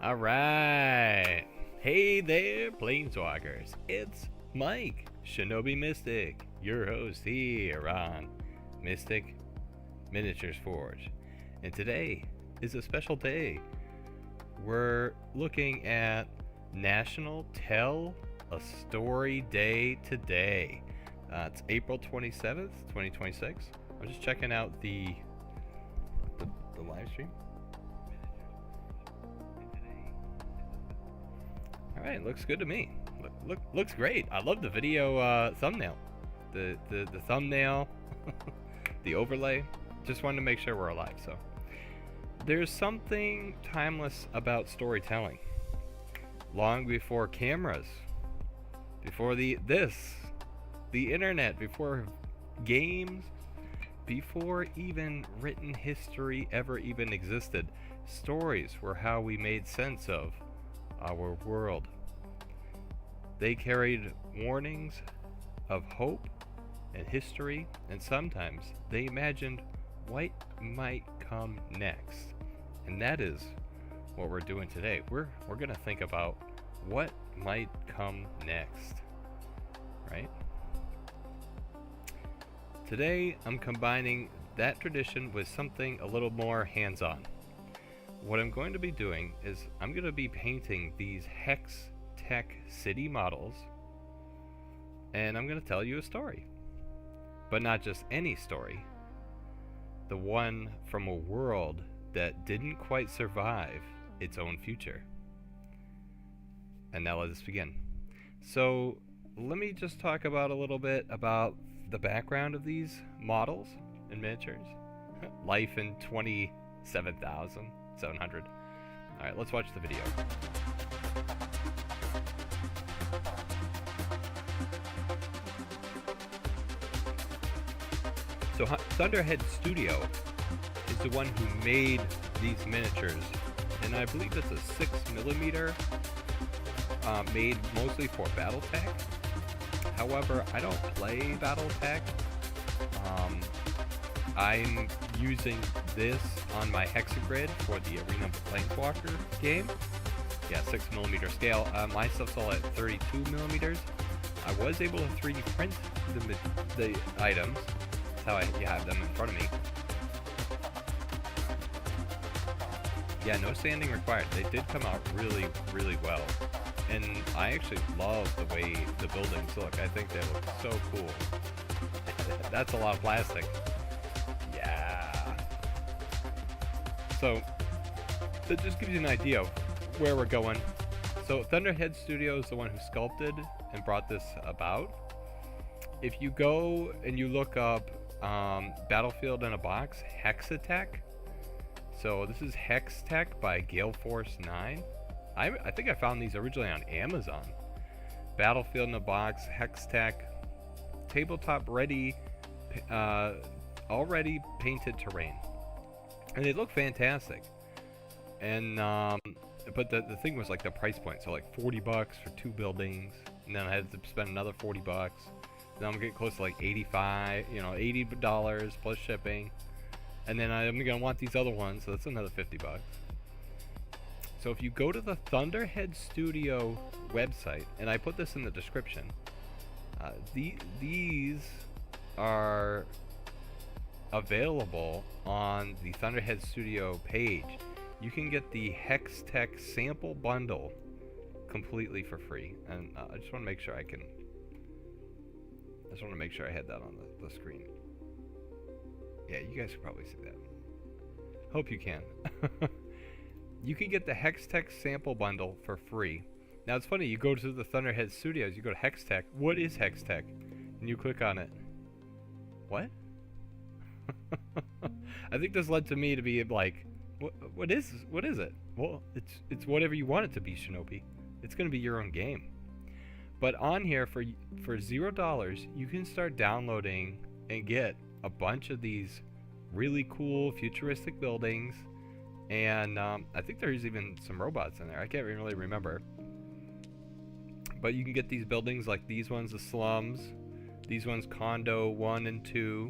Alright. Hey there, Planeswalkers. It's Mike, Shinobi Mystic, your host here on Mystic Miniatures Forge. And today is a special day. We're looking at National Tell a Story Day today. It's April 27th, 2026. I'm just checking out the live stream. Alright, looks good to me. Looks great. I love the video thumbnail. The thumbnail, the overlay. Just wanted to make sure we're alive. So there's something timeless about storytelling. Long before cameras, before the internet, before games, before even written history ever even existed, stories were how we made sense of our world. They carried warnings of hope and history, and sometimes they imagined what might come next. And that is what we're doing today. We're going to think about what might come next, right? Today I'm combining that tradition with something a little more hands-on. What I'm going to be doing is I'm going to be painting these Hextech city models, and I'm going to tell you a story. But not just any story. The one from a world that didn't quite survive its own future. And now let us begin. So let me just talk about a little bit about the background of these models and miniatures. Life in 27,700. Alright, let's watch the video. So Thunderhead Studio is the one who made these miniatures, and I believe it's a 6mm, made mostly for BattleTech. However, I don't play BattleTech. I'm using this on my Hexagrid for the Arena of the Planeswalker game. Yeah, 6mm scale. My stuff's all at 32mm. I was able to 3D print the items. That's how you have them in front of me. Yeah, no sanding required. They did come out really, really well. And I actually love the way the buildings look. I think they look so cool. That's a lot of plastic. Yeah. So that just gives you an idea of where we're going. So Thunderhead Studio is the one who sculpted and brought this about. If you go and you look up Battlefield in a Box, Hextech. So this is Hextech by Gale Force 9. I think I found these originally on Amazon. Battlefield in a Box, Hextech, tabletop ready, already painted terrain, and they look fantastic. And but the thing was like the price point, so like $40 for 2 buildings, and then I had to spend another $40. Now I'm getting close to like $80 plus shipping, and then I'm gonna want these other ones, so that's another $50. So if you go to the Thunderhead Studio website, and I put this in the description, these are available on the Thunderhead Studio page. You can get the Hextech sample bundle completely for free, and I just want to make sure I had that on the screen. Yeah, you guys can probably see that. Hope you can. You can get the Hextech sample bundle for free. Now it's funny, you go to the Thunderhead Studios, you go to Hextech. What is Hextech? And you click on it. What? I think this led to me to be like, what is it? Well, it's whatever you want it to be, Shinobi. It's going to be your own game. But on here for $0, you can start downloading and get a bunch of these really cool futuristic buildings. And I think there's even some robots in there. I can't really remember. But you can get these buildings like these ones, the slums. These ones, condo 1 and 2.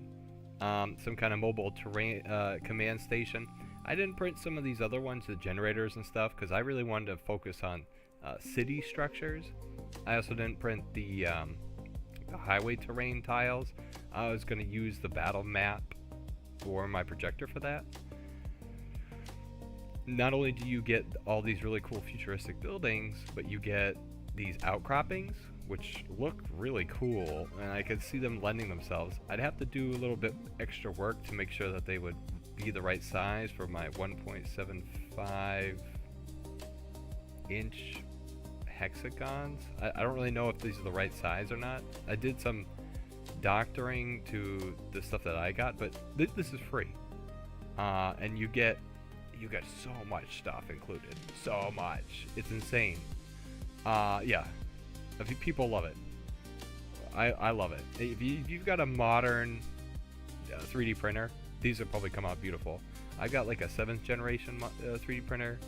Some kind of mobile terrain command station. I didn't print some of these other ones, the generators and stuff, because I really wanted to focus on city structures. I also didn't print the highway terrain tiles. I was going to use the battle map for my projector for that. Not only do you get all these really cool futuristic buildings, but you get these outcroppings, which look really cool, and I could see them lending themselves. I'd have to do a little bit extra work to make sure that they would be the right size for my 1.75 inch hexagons. I don't really know if these are the right size or not. I did some doctoring to the stuff that I got, but this is free, and you get so much stuff included. So much, it's insane. Yeah, people love it. I love it. If you've got a modern 3D printer, these will probably come out beautiful. I got like a 7th generation 3D printer.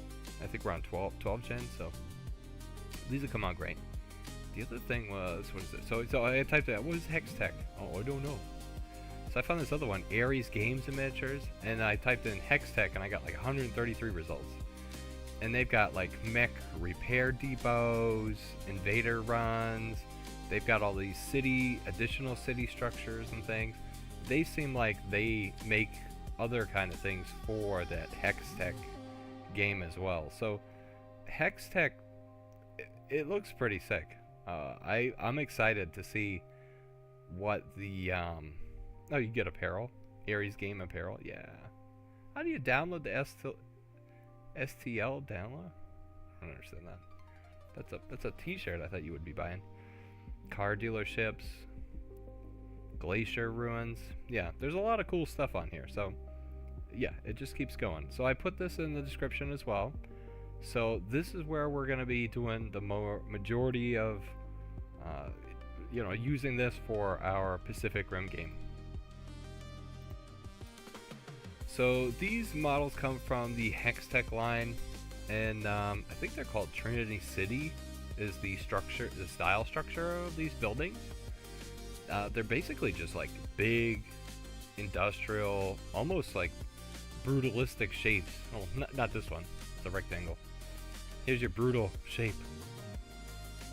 I think we're on 12 gen, so these will come out great. The other thing was, what is it? So I typed it. What is Hextech? Oh, I don't know. So I found this other one, Ares Games and Miniatures, and I typed in Hextech, and I got like 133 results. And they've got like mech repair depots, invader runs. They've got all these additional city structures and things. They seem like they make other kind of things for that Hextech game as well. So Hextech, it looks pretty sick. I'm excited to see what the oh, you get apparel, Ares Game apparel. Yeah. How do you download the STL download? I don't understand that. That's a T-shirt I thought you would be buying. Car dealerships, glacier ruins. Yeah, there's a lot of cool stuff on here. So yeah, it just keeps going. So I put this in the description as well. So this is where we're going to be doing the majority of using this for our Pacific Rim game. So these models come from the Hextech line, and I think they're called Trinity City is the style structure of these buildings. They're basically just like big, industrial, almost like brutalistic shapes. Oh, not this one. It's a rectangle. Here's your brutal shape.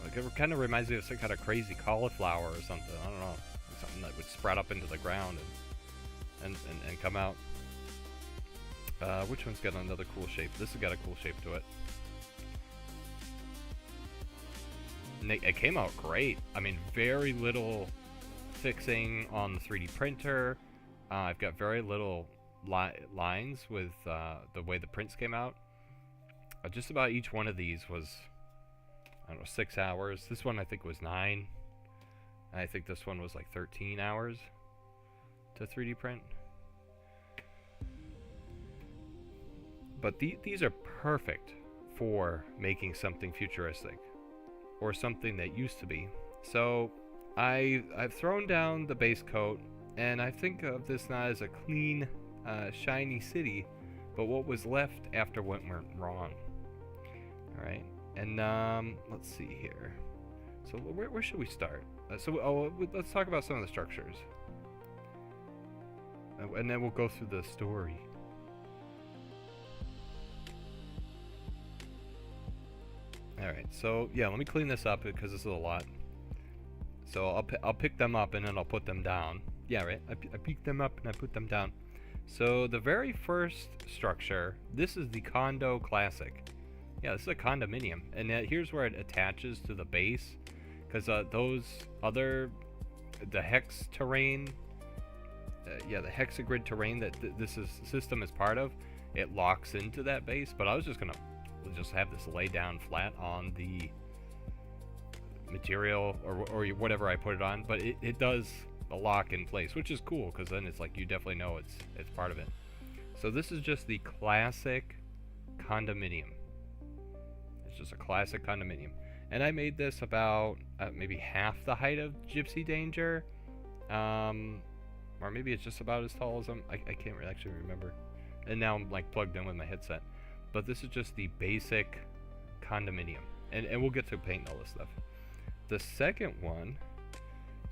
Like, it kind of reminds me of some kind of crazy cauliflower or something. I don't know. Something that would sprout up into the ground and come out. Which one's got another cool shape? This has got a cool shape to it. And it came out great. I mean, very little fixing on the 3D printer. I've got very little lines with the way the prints came out. Just about each one of these was, I don't know, 6 hours. This one I think was 9. And I think this one was like 13 hours to 3D print. But these are perfect for making something futuristic or something that used to be. So I've thrown down the base coat, and I think of this not as a clean, shiny city, but what was left after what went wrong. All right, and let's see here. So where should we start? Let's talk about some of the structures, and then we'll go through the story. Alright, so yeah, let me clean this up because this is a lot. So I'll pick them up and then I'll put them down. Yeah, right, I pick them up and I put them down. So the very first structure, this is the Condo Classic. Yeah, this is a condominium, and here's where it attaches to the base, because those other, the hex terrain, yeah, the hexagrid terrain that this system is part of, it locks into that base. But I was just gonna have this lay down flat on the material or whatever I put it on, but it does lock in place, which is cool, because then it's like you definitely know it's part of it. So this is just the classic condominium. It's just a classic condominium, and I made this about maybe half the height of Gypsy Danger, or maybe it's just about as tall as I can't really actually remember, and now I'm like plugged in with my headset. But this is just the basic condominium, and we'll get to painting all this stuff. The second one,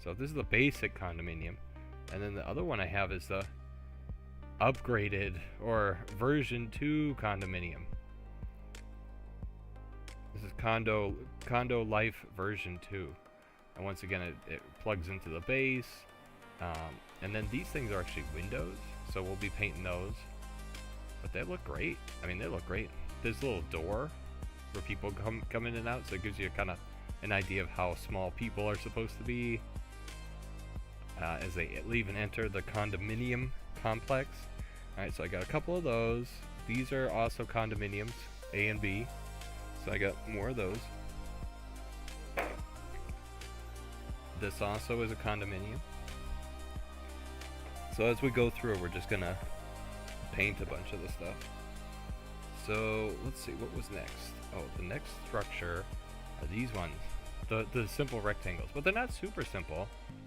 so this is the basic condominium, and then the other one I have is the upgraded or version 2 condominium. This is condo life version 2. And once again, it plugs into the base. And then these things are actually windows, so we'll be painting those. But they look great. I mean, they look great. There's a little door where people come in and out, so it gives you kind of an idea of how small people are supposed to be as they leave and enter the condominium complex. Alright, so I got a couple of those. These are also condominiums, A and B. So I got more of those. This also is a condominium. So as we go through, we're just gonna paint a bunch of the stuff. So let's see, what was next? Oh, the next structure are these ones. The simple rectangles. But they're not super simple.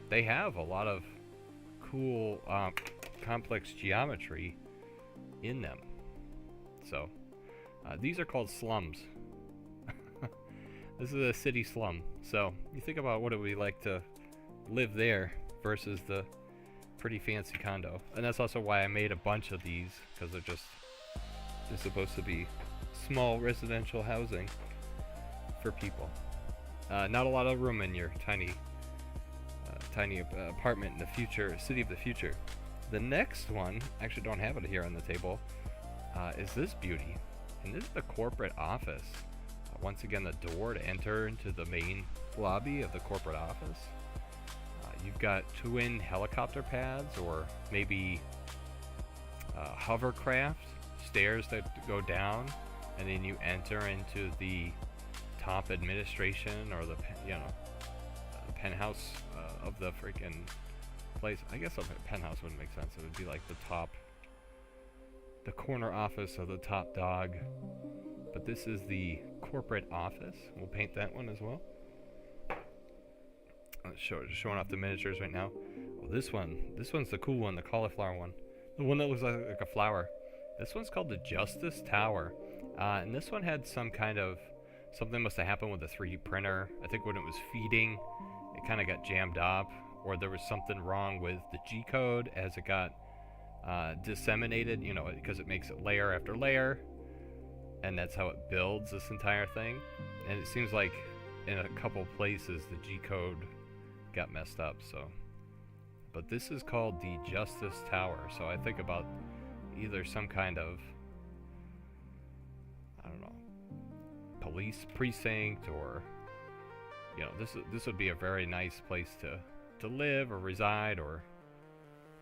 They have a lot of cool complex geometry in them. So these are called slums. This is a city slum. So you think about what it would be like to live there versus the pretty fancy condo. And that's also why I made a bunch of these, because they're supposed to be small residential housing for people. Not a lot of room in your tiny apartment in the future, city of the future. The next one, actually don't have it here on the table, is this beauty. And this is the corporate office. Once again, the door to enter into the main lobby of the corporate office. You've got twin helicopter pads, or maybe hovercraft stairs that go down, and then you enter into the top administration, or the penthouse of the freaking place. I guess a penthouse wouldn't make sense. It would be like the corner office of the top dog. But this is the corporate office. We'll paint that one as well. Showing off the miniatures right now. Well, this one's the cool one, the cauliflower one. The one that looks like a flower. This one's called the Justice Tower. And this one had some kind of, something must have happened with the 3D printer. I think when it was feeding, it kind of got jammed up, or there was something wrong with the G-code as it got disseminated, you know, because it makes it layer after layer. And that's how it builds this entire thing. And it seems like in a couple places the G-code got messed up, so. But this is called the Justice Tower, so I think about either some kind of, I don't know, police precinct, or, you know, this would be a very nice place to live or reside, or,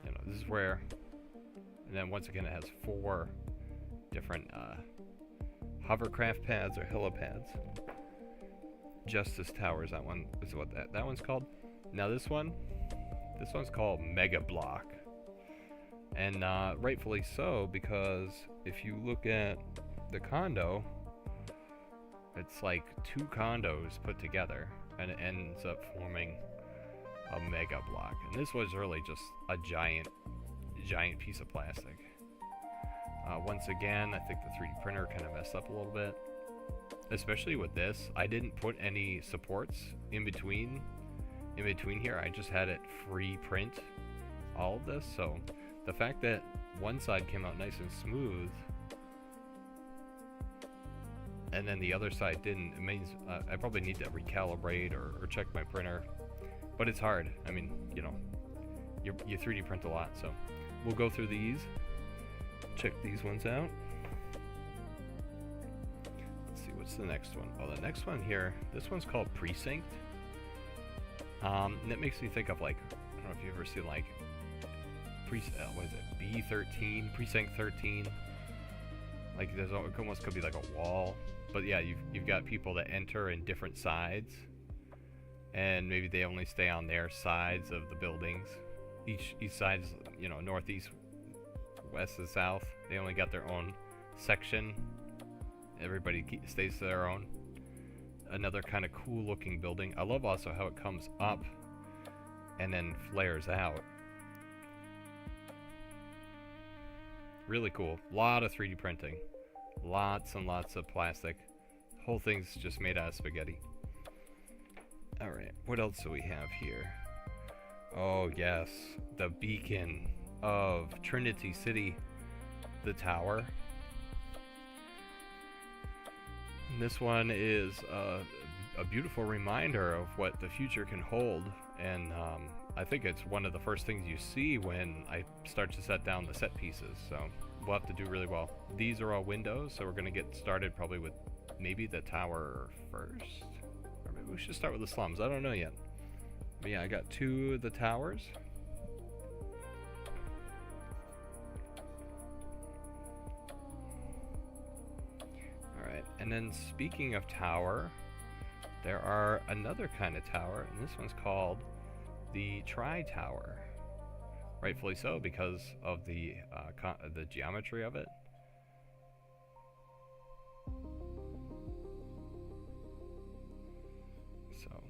you know, this is where. And then once again, it has 4 different hovercraft pads or helipads. Justice Towers, that one is what that one's called. Now this one's called Mega Block, and rightfully so, because if you look at the condo, it's like 2 condos put together, and it ends up forming a mega block. And this was really just a giant piece of plastic. Once again, I think the 3D printer kind of messed up a little bit, especially with this. I didn't put any supports in between here. I just had it free print all of this, so the fact that one side came out nice and smooth and then the other side didn't, it means I probably need to recalibrate or check my printer. But it's hard. I mean, you know, you 3D print a lot, so we'll go through these, check these ones out. Let's see, what's the next one? Oh, the next one here, this one's called Precinct. And it makes me think of, like, I don't know if you ever seen, like, what is it, B13, Precinct 13. Like, there's almost could be like a wall. But yeah, you've got people that enter in different sides, and maybe they only stay on their sides of the buildings. Each side's, you know, northeast, west, and south. They only got their own section. Everybody stays to their own. Another kind of cool looking building. I love also how it comes up and then flares out. Really cool. Lot of 3D printing. Lots and lots of plastic. Whole thing's just made out of spaghetti. Alright, what else do we have here? Oh yes, the beacon. of Trinity City, the tower. And this one is a beautiful reminder of what the future can hold, and I think it's one of the first things you see when I start to set down the set pieces, so we'll have to do really well. These are all windows, so we're going to get started probably with maybe the tower first, or maybe we should start with the slums. I don't know yet. But yeah, I got 2 of the towers. Alright, and then speaking of tower, there are another kind of tower, and this one's called the Tri-Tower. Rightfully so, because of the geometry of it. So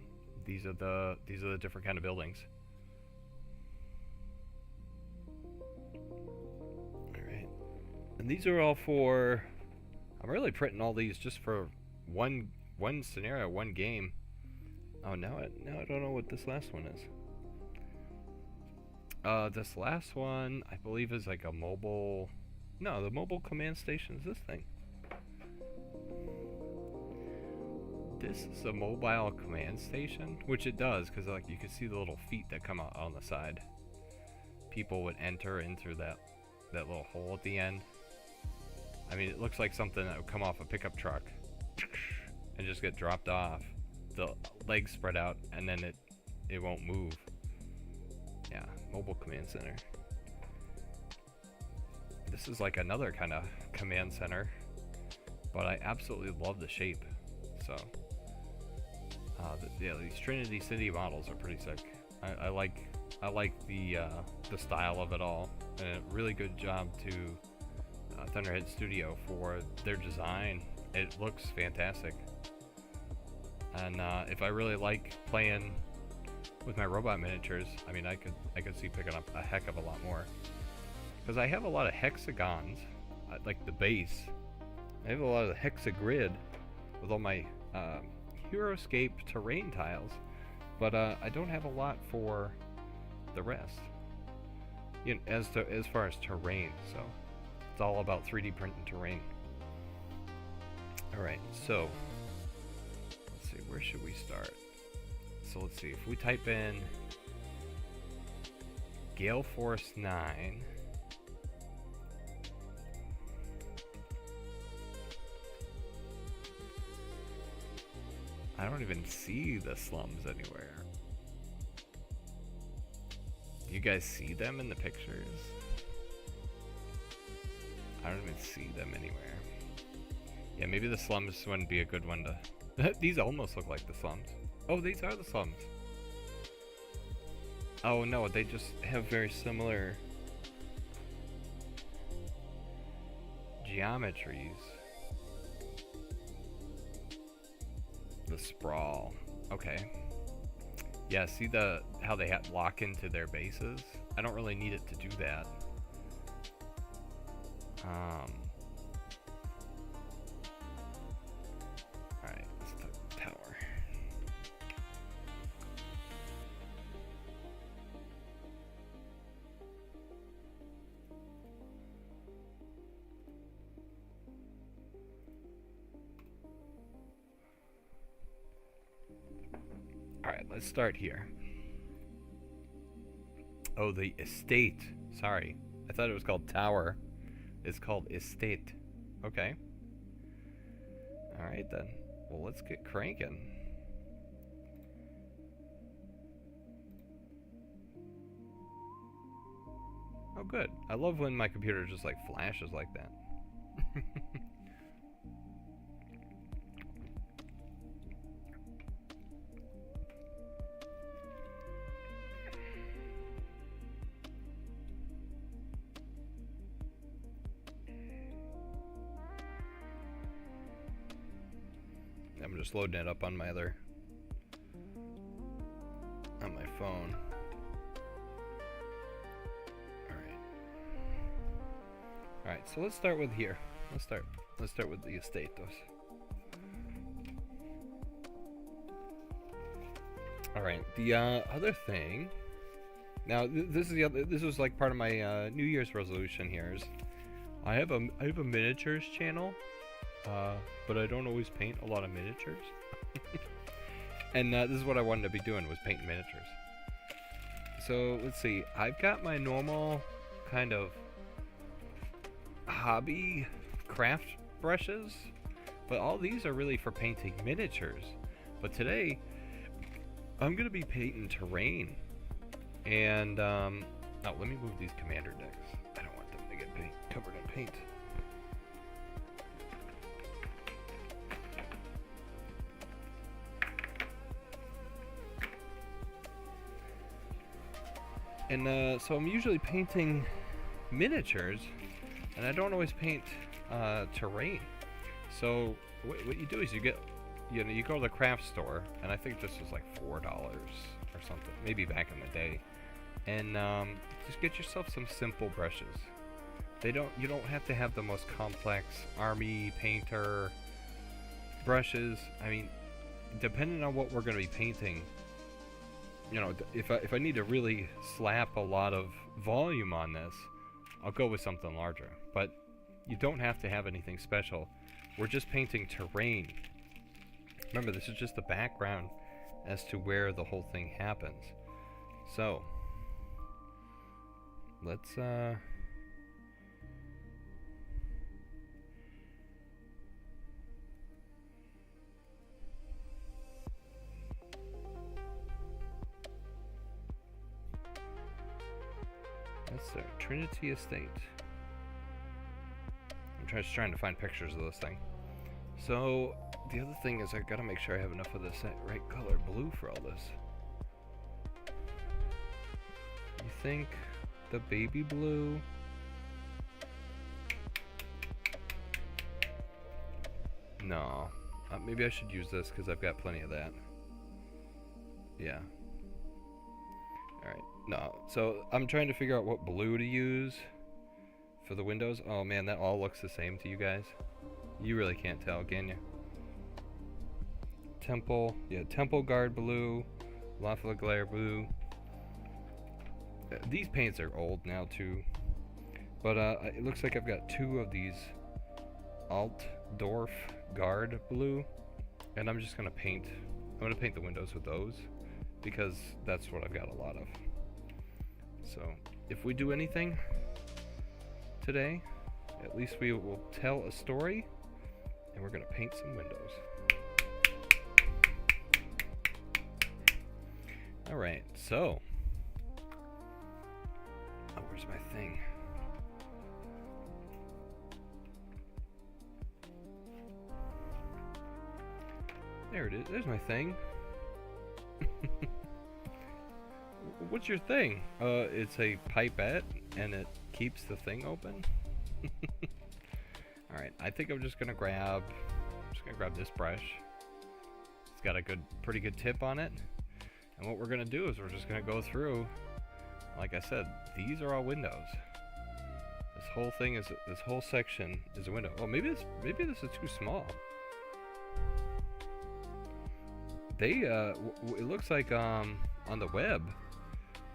these are the different kind of buildings. All right, and these are all for. I'm really printing all these just for one scenario, one game. Oh, now I don't know what this last one is. This last one, I believe, is like a mobile. No, the mobile command station is this thing. This is a mobile command station, which it does, because like you can see the little feet that come out on the side. People would enter in through that little hole at the end. I mean, it looks like something that would come off a pickup truck and just get dropped off. The legs spread out, and then it won't move. Yeah, mobile command center. This is like another kind of command center, but I absolutely love the shape. So, yeah, these Trinity City models are pretty sick. I like the style of it all, and a really good job to Thunderhead Studio for their design. It looks fantastic, and if I really like playing with my robot miniatures, I mean, I could see picking up a heck of a lot more, because I have a lot of hexagons, like the base. I have a lot of the hexagrid with all my Heroescape terrain tiles, but I don't have a lot for the rest. You know, as far as terrain, so it's all about 3D printing terrain. All right, so let's see, where should we start? So let's see, if we type in Gale Force 9, I don't even see the slums anywhere. Do you guys see them in the pictures? I don't even see them anywhere. Yeah, maybe the slums wouldn't be a good one to... These almost look like the slums. Oh, these are the slums. Oh no, they just have very similar geometries. The sprawl. Okay. Yeah, see how they lock into their bases? I don't really need it to do that. Alright, let's do the tower. Alright, let's start here. Oh, the estate. Sorry. I thought it was called tower. It's called estate. Okay. Alright then. Well, let's get cranking. Oh good. I love when my computer just like flashes like that. I'm just loading it up on my phone. Alright, so let's start with here. Let's start with the estates. Alright, the other thing Now this is this was like part of my New Year's resolution here. Is I have a miniatures channel, but I don't always paint a lot of miniatures. And this is what I wanted to be doing, was painting miniatures. So let's see, I've got my normal kind of hobby craft brushes, but all these are really for painting miniatures. But today I'm gonna be painting terrain. And oh, let me move these commander decks. I don't want them to get covered in paint. And so I'm usually painting miniatures, and I don't always paint terrain. So what you do is you go to the craft store, and I think this was like $4 or something, maybe back in the day. And just get yourself some simple brushes. You don't have to have the most complex army painter brushes. I mean, depending on what we're going to be painting, you know, if I need to really slap a lot of volume on this, I'll go with something larger. But you don't have to have anything special. We're just painting terrain. Remember, this is just the background as to where the whole thing happens. So let's that's the Trinity Estate. I'm just trying to find pictures of this thing. So the other thing is I gotta make sure I have enough of this right color blue for all this. You think the baby blue? No. Maybe I should use this because I've got plenty of that. Yeah. Alright. No. So I'm trying to figure out what blue to use for the windows. Oh man, that all looks the same to you guys. You really can't tell, can you? Temple. Yeah, Temple Guard blue. Lawful Glare blue. These paints are old now too, but it looks like I've got two of these Altdorf Guard blue, and I'm just gonna paint. I'm gonna paint the windows with those because that's what I've got a lot of. So if we do anything today, at least we will tell a story, and we're gonna paint some windows. All right, so. Oh, where's my thing? There it is. There's my thing. What's your thing? It's a pipette, and it keeps the thing open. All right, I think I'm just gonna grab this brush. It's got a pretty good tip on it. And what we're gonna do is we're just gonna go through. Like I said, these are all windows. This whole thing is, this whole section is a window. Oh, maybe this is too small. They, it looks like on the web,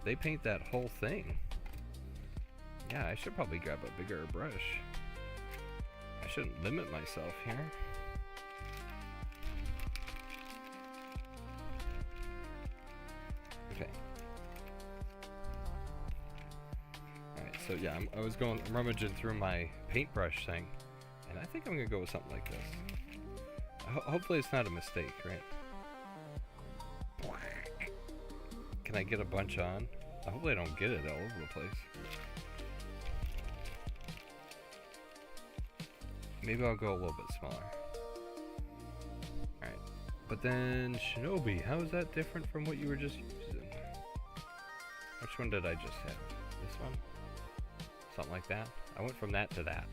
they paint that whole thing. Yeah, I should probably grab a bigger brush. I shouldn't limit myself here. Okay. So yeah, I'm rummaging through my paintbrush thing, and I think I'm gonna go with something like this. Hopefully it's not a mistake, right? Can I get a bunch on? Hopefully I don't get it all over the place. Maybe I'll go a little bit smaller. Alright. But then Shinobi, how is that different from what you were just using? Which one did I just have? This one? Something like that. I went from that to that.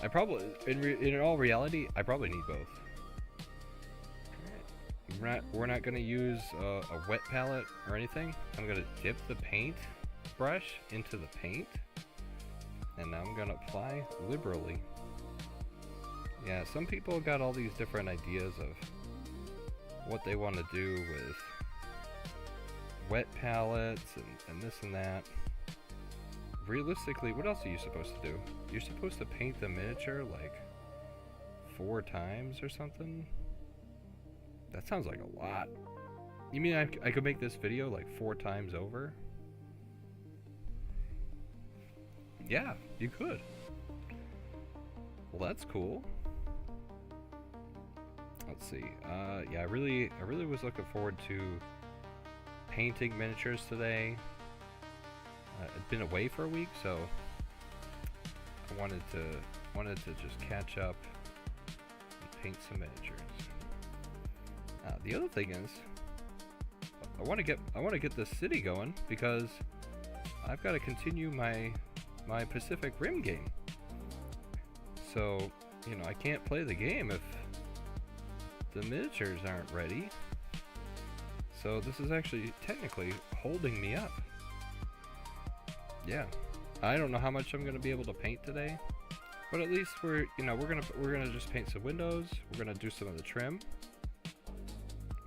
I probably, in all reality, I probably need both. We're not going to use a wet palette or anything. I'm going to dip the paint brush into the paint, and now I'm going to apply liberally. Yeah, some people got all these different ideas of what they want to do with, wet palettes and this and that. Realistically, what else are you supposed to do? You're supposed to paint the miniature like 4 times or something? That sounds like a lot. You mean I could make this video like 4 times over? Yeah, you could. Well, that's cool. Let's see. Yeah, I really was looking forward to painting miniatures today. I'd been away for a week, so I wanted to just catch up and paint some miniatures. The other thing is, I want to get this city going because I've got to continue my Pacific Rim game. So, you know, I can't play the game if the miniatures aren't ready. So this is actually technically holding me up. Yeah, I don't know how much I'm going to be able to paint today, but at least we're gonna just paint some windows. We're gonna do some of the trim.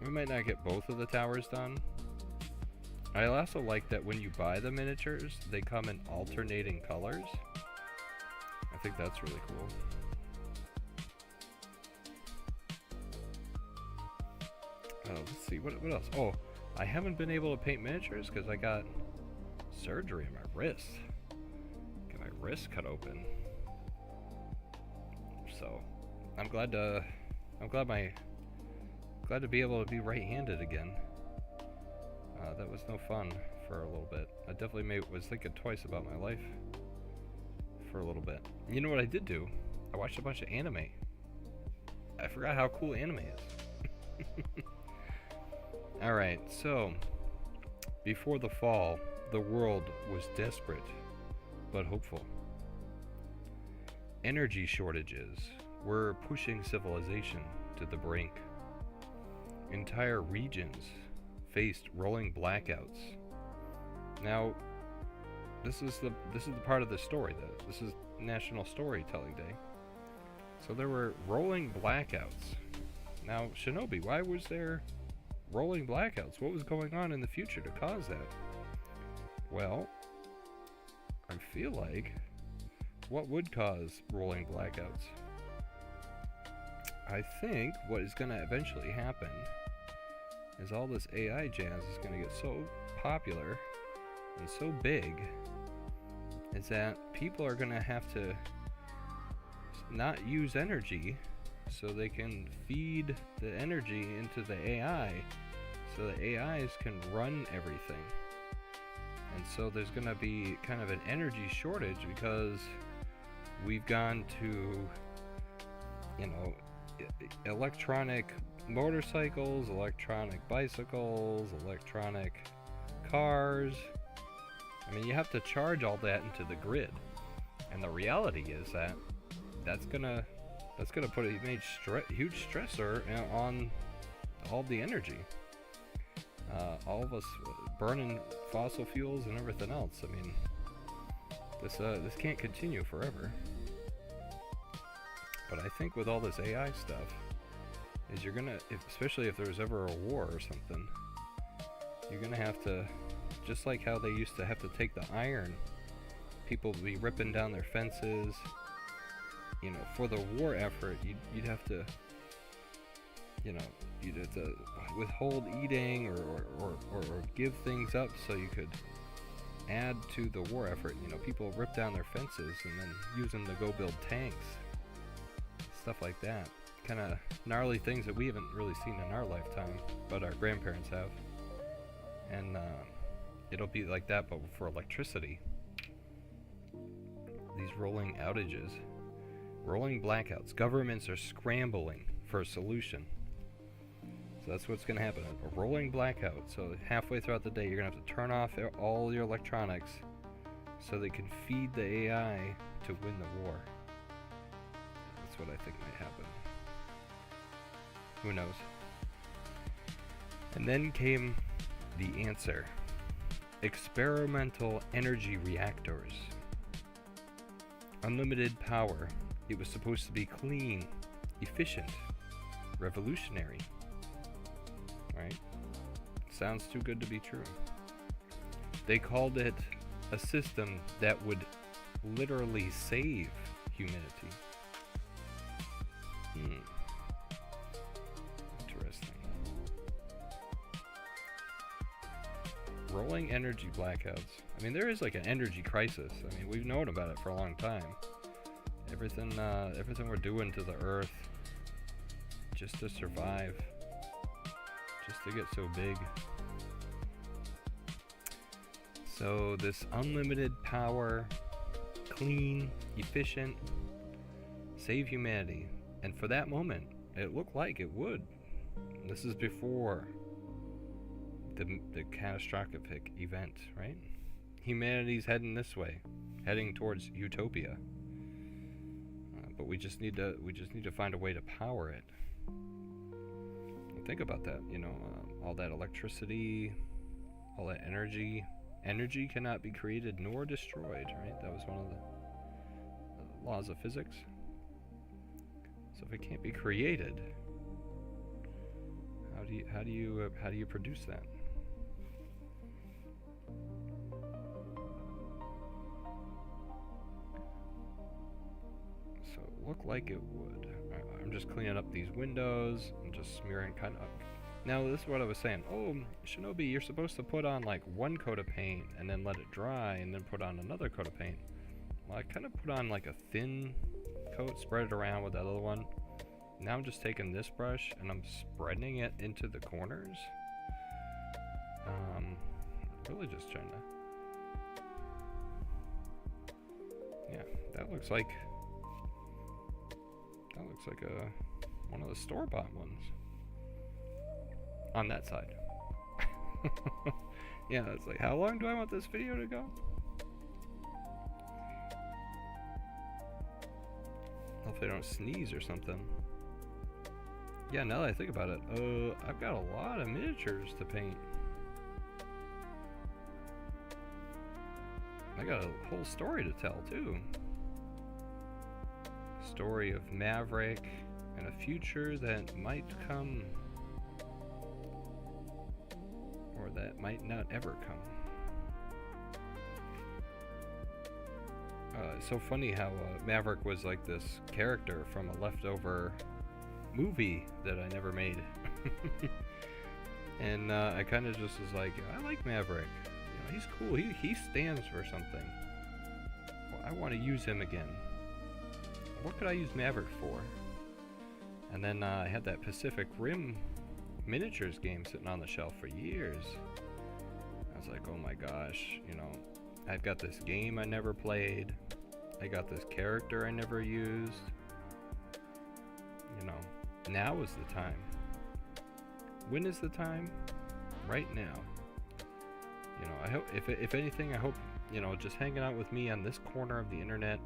We might not get both of the towers done. I also like that when you buy the miniatures, they come in alternating colors. I think that's really cool. Let's see, what else? Oh, I haven't been able to paint miniatures because I got surgery on my wrist. Got my wrist cut open. So I'm glad to be able to be right-handed again. That was no fun for a little bit. I definitely was thinking twice about my life for a little bit. You know what I did do? I watched a bunch of anime. I forgot how cool anime is. Alright, so before the fall, the world was desperate but hopeful. Energy shortages were pushing civilization to the brink. Entire regions faced rolling blackouts. Now, this is the part of the story that this is National Storytelling Day. So there were rolling blackouts. Now, Shinobi, why was there rolling blackouts? What was going on in the future to cause that? Well, I feel like what would cause rolling blackouts? I think what is going to eventually happen is all this AI jazz is going to get so popular and so big is that people are going to have to not use energy so they can feed the energy into the AI so the AIs can run everything. And so there's going to be kind of an energy shortage because we've gone to, you know, electronic motorcycles, electronic bicycles, electronic cars. I mean, you have to charge all that into the grid. And the reality is that that's gonna put a huge stressor on all the energy. All of us burning fossil fuels and everything else. I mean, this can't continue forever. But I think with all this AI stuff, is you're gonna, especially if there's ever a war or something, you're gonna have to, just like how they used to have to take the iron, people would be ripping down their fences. You know, for the war effort, you'd have to, you know, you'd have to withhold eating or give things up so you could add to the war effort. You know, people rip down their fences and then use them to go build tanks, stuff like that. Kind of gnarly things that we haven't really seen in our lifetime, but our grandparents have. And it'll be like that, but for electricity. These rolling outages, rolling blackouts. Governments are scrambling for a solution. So that's what's going to happen. A rolling blackout. So halfway throughout the day, you're going to have to turn off all your electronics so they can feed the AI to win the war. That's what I think might happen. Who knows? And then came the answer. Experimental energy reactors. Unlimited power. It was supposed to be clean, efficient, revolutionary. Right? Sounds too good to be true. They called it a system that would literally save humanity. Interesting. Rolling energy blackouts. I mean, there is like an energy crisis. I mean, we've known about it for a long time. Everything we're doing to the Earth just to survive, just to get so big. So this unlimited power, clean, efficient, save humanity. And for that moment, it looked like it would. This is before the catastrophic event, right? Humanity's heading this way, heading towards utopia. But we just need to find a way to power it. Think about that, you know, all that electricity, all that energy. Energy cannot be created nor destroyed, right? That was one of the laws of physics. So if it can't be created, how do you produce that? So it looked like it would. I'm just cleaning up these windows. I'm just smearing kind of. Now this is what I was saying. Oh, Shinobi, you're supposed to put on like one coat of paint and then let it dry and then put on another coat of paint. Well, I kind of put on like a thin coat, spread it around with that other one. Now I'm just taking this brush and I'm spreading it into the corners. Really just trying to. Yeah, that looks like one of the store-bought ones. On that side. Yeah, it's like, how long do I want this video to go? Hopefully I don't sneeze or something. Yeah, now that I think about it, I've got a lot of miniatures to paint. I got a whole story to tell too. Story of Maverick and a future that might come, or that might not ever come. It's so funny how Maverick was like this character from a leftover movie that I never made. And I kind of just was like, I like Maverick. You know, he's cool. He stands for something. Well, I want to use him again. What could I use Maverick for? And then I had that Pacific Rim miniatures game sitting on the shelf for years. I was like, oh my gosh, you know, I've got this game I never played. I got this character I never used. You know, now is the time. When is the time? Right now. You know, I hope, if anything, I hope, you know, just hanging out with me on this corner of the internet,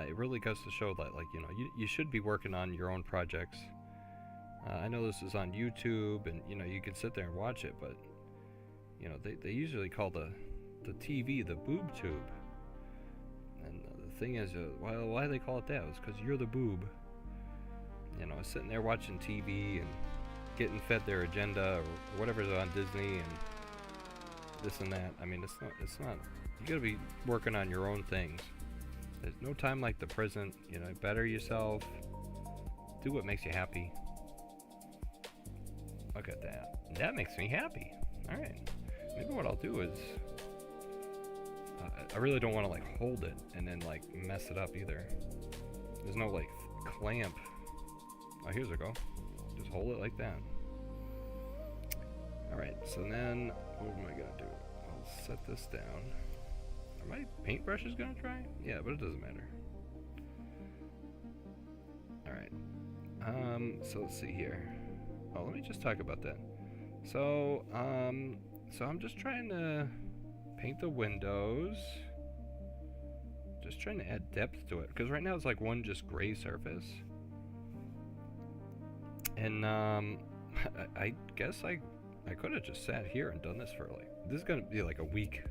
it really goes to show that, like, you know, you should be working on your own projects. I know this is on YouTube, and, you know, you can sit there and watch it, but, you know, they usually call the TV the boob tube. And the thing is, why do they call it that? It's because you're the boob. You know, sitting there watching TV and getting fed their agenda or whatever's on Disney and this and that. I mean, it's not. You gotta be working on your own things. There's no time like the present. You know, better yourself. Do what makes you happy. Look at that. That makes me happy. All right. Maybe what I'll do is, I really don't want to like hold it and then like mess it up either. There's no like clamp. Oh, here's a go. Just hold it like that. Alright, so then, what am I going to do? I'll set this down. Are my paintbrushes going to dry? Yeah, but it doesn't matter. Alright. So let's see here. Oh, let me just talk about that. So I'm just trying to paint the windows. Just trying to add depth to it. Because right now it's like one just gray surface. And I guess I could have just sat here and done this for like, this is gonna be like a week.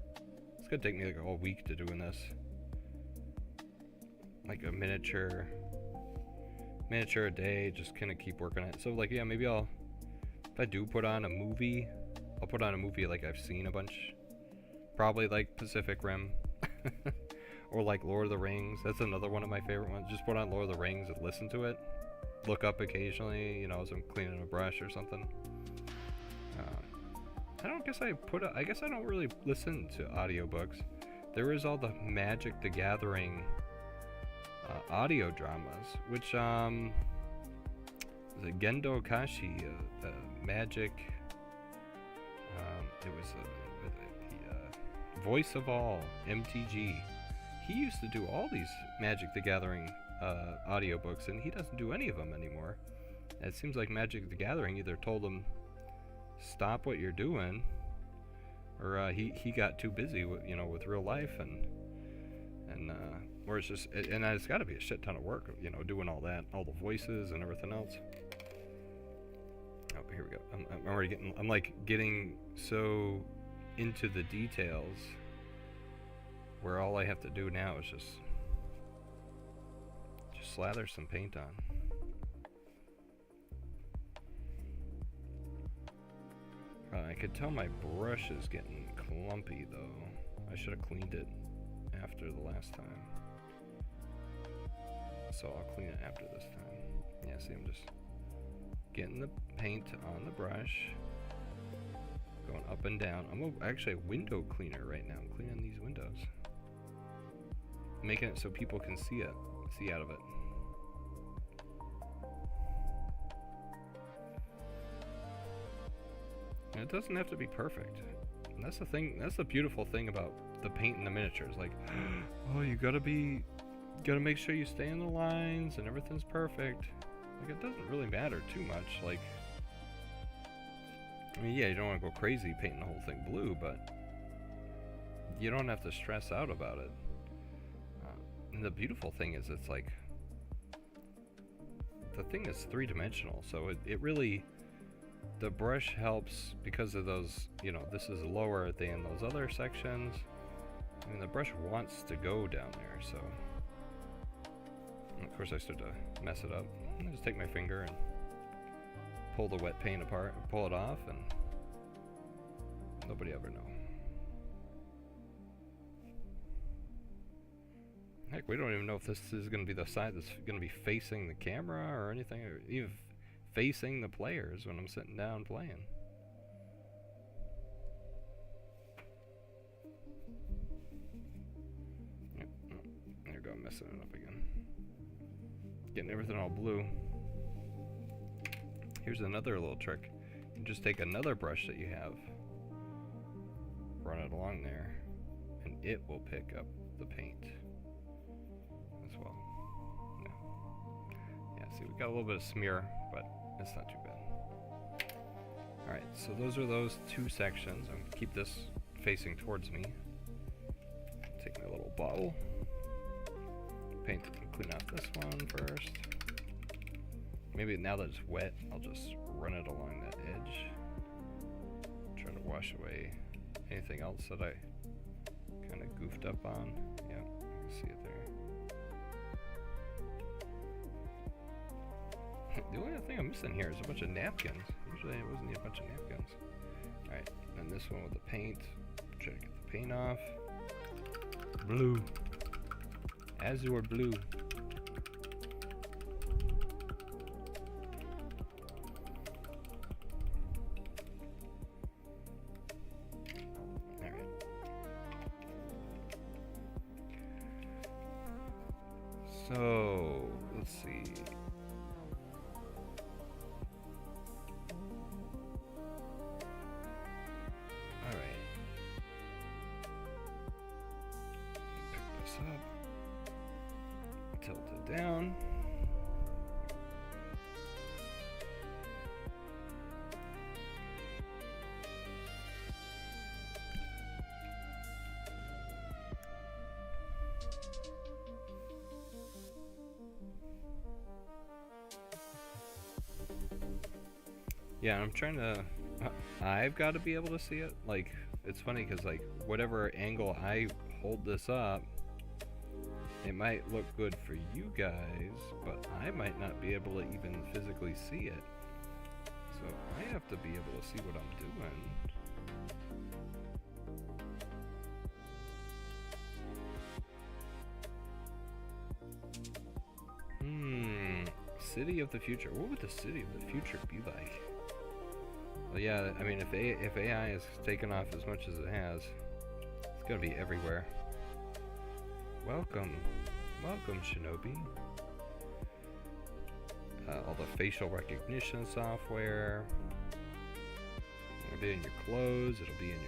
It's gonna take me like a whole week to doing this. Like a miniature a day, just kind of keep working on it. So like, yeah, maybe if I do put on a movie I'll put on a movie like I've seen a bunch. Probably like Pacific Rim. Or like Lord of the Rings. That's another one of my favorite ones. Just put on Lord of the Rings and listen to it. Look up occasionally, you know, as I'm cleaning a brush or something. I guess I don't really listen to audiobooks. There is all the Magic the Gathering audio dramas, which is it Gendo Kashi, the Magic. It was the Voice of All, MTG. He used to do all these Magic the Gathering audiobooks, and he doesn't do any of them anymore. And it seems like Magic the Gathering either told him stop what you're doing, or he got too busy with, you know, with real life, and or it's just, and it's got to be a shit ton of work, you know, doing all that, all the voices and everything else. Oh, here we go. I'm already getting so into the details where all I have to do now is just slather some paint on. I could tell my brush is getting clumpy though. I should have cleaned it after the last time. So I'll clean it after this time. Yeah, see, I'm just getting the paint on the brush, going up and down. I'm actually a window cleaner right now. I'm cleaning these windows, making it so people can see out of it. And it doesn't have to be perfect. And that's the thing. That's the beautiful thing about the paint and the miniatures. Like, oh, you gotta make sure you stay in the lines and everything's perfect. Like, it doesn't really matter too much. Like, I mean, yeah, you don't want to go crazy painting the whole thing blue, but you don't have to stress out about it. And the beautiful thing is, it's like, the thing is three-dimensional, so it really, the brush helps because of those, you know, this is lower than those other sections. I mean, the brush wants to go down there, so. And of course I start to mess it up. I just take my finger and pull the wet paint apart, pull it off, and nobody ever know. Heck, we don't even know if this is going to be the side that's going to be facing the camera or anything, or even facing the players when I'm sitting down playing. Yep, there we go, I'm messing it up again. Getting everything all blue. Here's another little trick. You just take another brush that you have, run it along there, and it will pick up the paint as well. Yeah, see, we got a little bit of smear, but it's not too bad. Alright, so those are those two sections. I'm going to keep this facing towards me. Take my little bottle. Paint and clean out this one first. Maybe now that it's wet, I'll just run it along that edge. Try to wash away anything else that I kind of goofed up on. Yeah, you can see it there. The only thing I'm missing here is a bunch of napkins. Usually I wasn't need a bunch of napkins. Alright, and this one with the paint. Try to get the paint off. Blue. Azure blue. Alright. So, let's see. Up, tilt it down. Yeah, I'm trying to, I've got to be able to see it. Like, it's funny because, like, whatever angle I hold this up, it might look good for you guys, but I might not be able to even physically see it. So I have to be able to see what I'm doing. City of the future. What would the city of the future be like? Well, yeah, I mean, if AI is taken off as much as it has, it's gonna be everywhere. Welcome, Shinobi. All the facial recognition software. It'll be in your clothes. It'll be in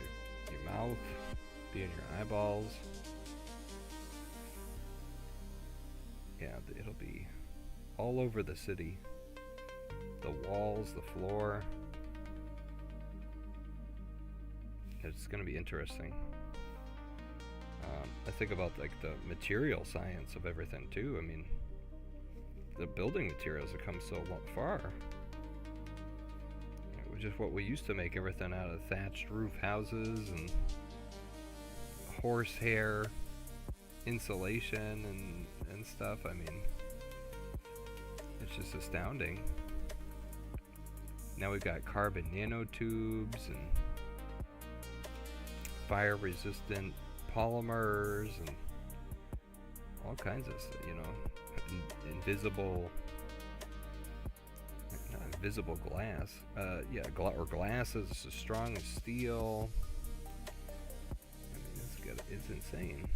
your mouth. Be in your eyeballs. Yeah, it'll be all over the city. The walls, the floor. It's gonna be interesting. I think about like the material science of everything too. I mean, the building materials have come so far. It was just what we used to make everything out of: thatched roof houses and horsehair insulation and stuff. I mean, it's just astounding. Now we've got carbon nanotubes and fire resistant polymers and all kinds of, invisible glass. Or glass is as strong as steel. I mean, it's insane.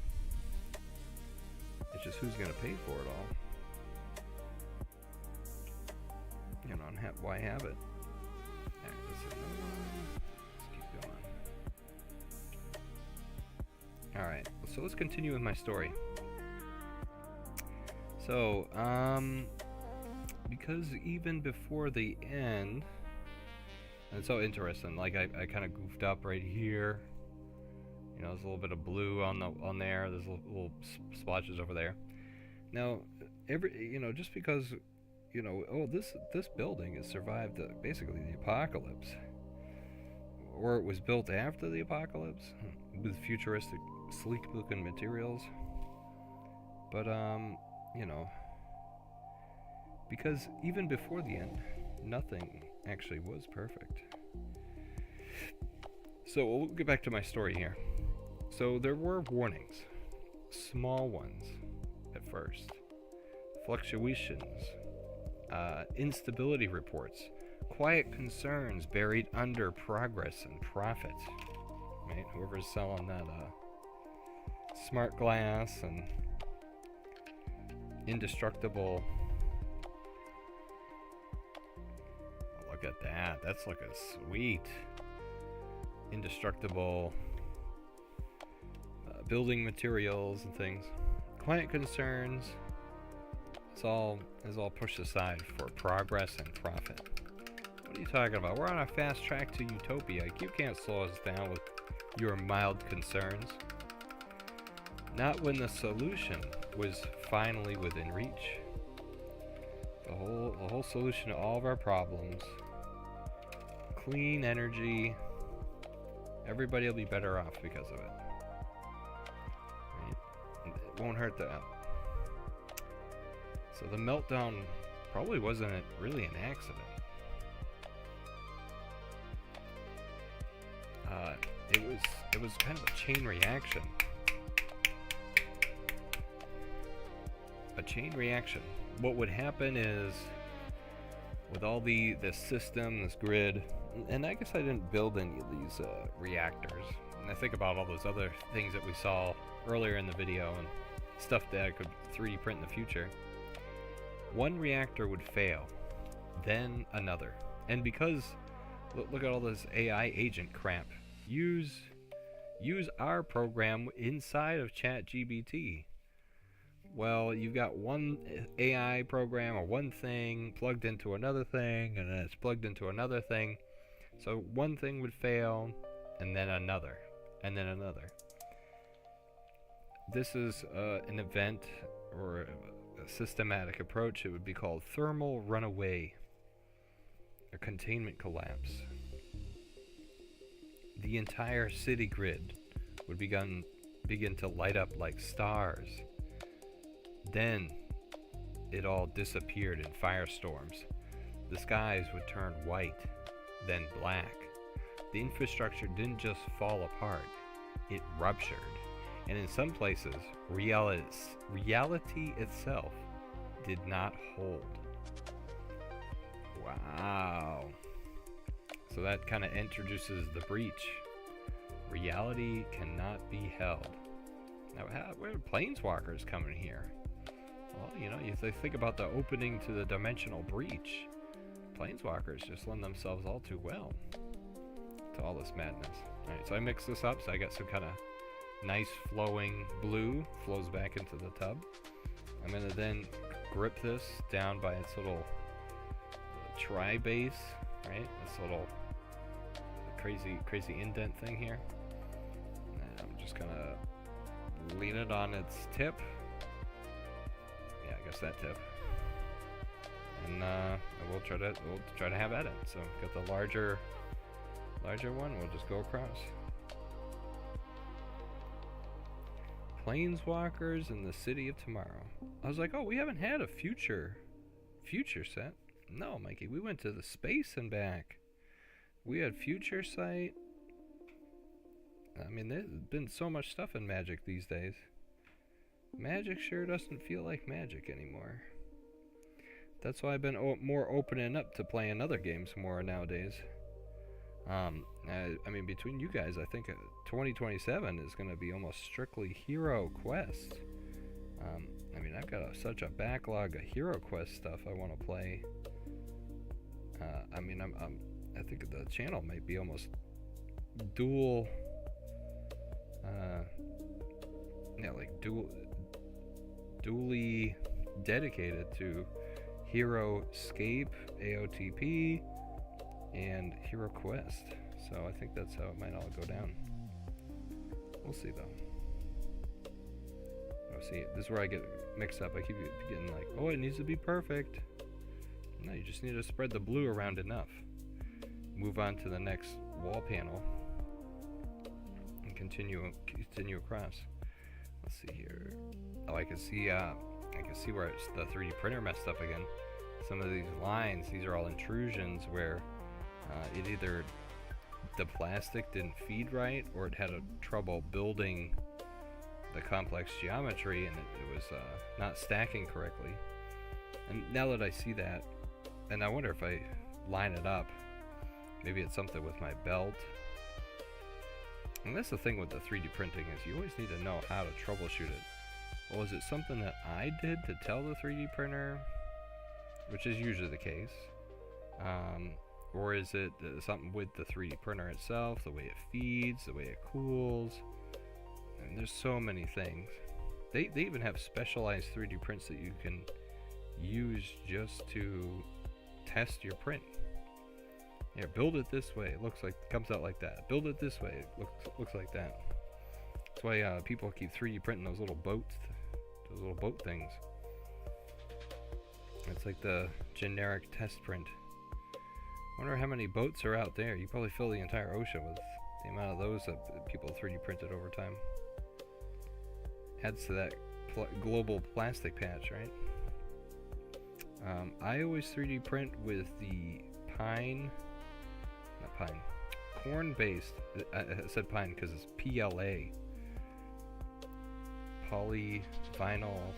It's just who's gonna pay for it all. And why have it? Let's keep going. Alright, so let's continue with my story. So, because even before the end, and it's so interesting, like I kind of goofed up right here. There's a little bit of blue on there. There's little splotches over there. Now, just because, this building has survived basically the apocalypse, or it was built after the apocalypse with futuristic, sleek-looking materials. But because even before the end, nothing actually was perfect. So we'll get back to my story here. So there were warnings, small ones at first, fluctuations, instability reports, quiet concerns buried under progress and profit. Right? Whoever's selling that smart glass and indestructible. Oh, look at that. That's looking sweet. Indestructible building materials and things. Client concerns is all pushed aside for progress and profit. What are you talking about? We're on a fast track to utopia. You can't slow us down with your mild concerns. Not when the solution was finally within reach. The whole solution to all of our problems. Clean energy. Everybody will be better off because of it. Right? It won't hurt them. So the meltdown probably wasn't really an accident. It was kind of a chain reaction. A chain reaction. What would happen is, with all this system, this grid, and I guess I didn't build any of these reactors. And I think about all those other things that we saw earlier in the video and stuff that I could 3D print in the future. One reactor would fail, then another. And because, look at all this AI agent crap. Use our program inside of ChatGPT. Well, you've got one AI program or one thing plugged into another thing, and then it's plugged into another thing. So one thing would fail, and then another, and then another. This is an event or a systematic approach. It would be called thermal runaway, a containment collapse. The entire city grid would begin to light up like stars. Then it all disappeared in firestorms. The skies would turn white, then black. the infrastructure didn't just fall apart, it ruptured. And in some places, reality itself did not hold. Wow. So that kind of introduces the breach. Reality cannot be held. Now, where are planeswalkers coming here? Well, you know, you think about the opening to the dimensional breach. Planeswalkers just lend themselves all too well to all this madness. Alright, so I mix this up, so I got some kind of nice flowing blue, flows back into the tub. I'm going to then grip this down by its little tri-base, right? This little crazy indent thing here. And I'm just going to lean it on its tip. Yeah, I guess that tip. And we'll try to have at it. So got the larger one. We'll just go across. Planeswalkers in the City of Tomorrow. I was like, oh, we haven't had a future set. No, Mikey, we went to the space and back. We had Future Sight. I mean, there's been so much stuff in Magic these days. Magic sure doesn't feel like Magic anymore. That's why I've been more opening up to playing other games more nowadays. I mean, between you guys, I think 2027 is going to be almost strictly Hero Quest. I mean, I've got such a backlog of Hero Quest stuff I want to play. I mean, I think the channel might be almost dually dedicated to Hero Escape, AOTP, and Hero Quest. So I think that's how it might all go down. We'll see though. Oh, see, this is where I get mixed up. I keep getting like, oh, it needs to be perfect. No, you just need to spread the blue around enough. Move on to the next wall panel and continue across. Let's see here. Oh, I can see where the 3D printer messed up again. Some of these lines, these are all intrusions where it either the plastic didn't feed right, or it had a trouble building the complex geometry, and it was not stacking correctly. And now that I see that, and I wonder if I line it up, maybe it's something with my belt. And that's the thing with the 3D printing, is you always need to know how to troubleshoot it. Well, is it something that I did to tell the 3D printer, which is usually the case, or is it something with the 3D printer itself, the way it feeds, the way it cools? And there's so many things. They even have specialized 3D prints that you can use just to test your print. Here, build it this way. It comes out like that. Build it this way. It looks like that. That's why people keep 3D printing those little boats, those little boat things. It's like the generic test print. Wonder how many boats are out there. You probably fill the entire ocean with the amount of those that people 3D printed over time. Adds to that global plastic patch, right? I always 3D print with the corn-based. I said pine because it's PLA, polyvinyl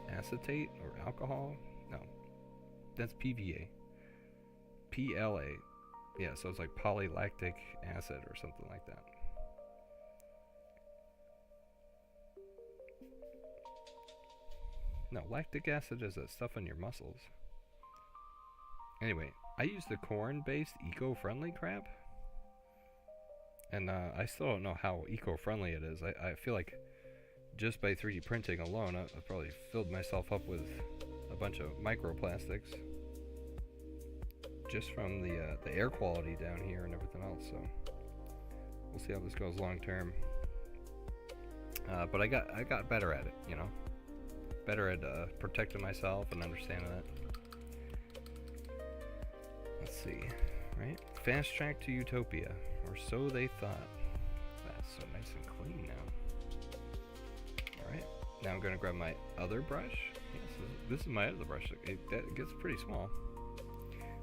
acetate or alcohol. No, that's PVA. PLA. Yeah, so it's like polylactic acid or something like that. No, lactic acid is that stuff in your muscles. Anyway, I use the corn-based eco-friendly crap. And I still don't know how eco-friendly it is. I feel like just by 3D printing alone, I've probably filled myself up with a bunch of microplastics. Just from the air quality down here and everything else. So we'll see how this goes long term. But I got better at it, you know. Better at protecting myself and understanding it. Let's see, right? Fast track to utopia, or so they thought. That's so nice and clean now. Alright, now I'm going to grab my other brush. Yes, this is my other brush. That gets pretty small.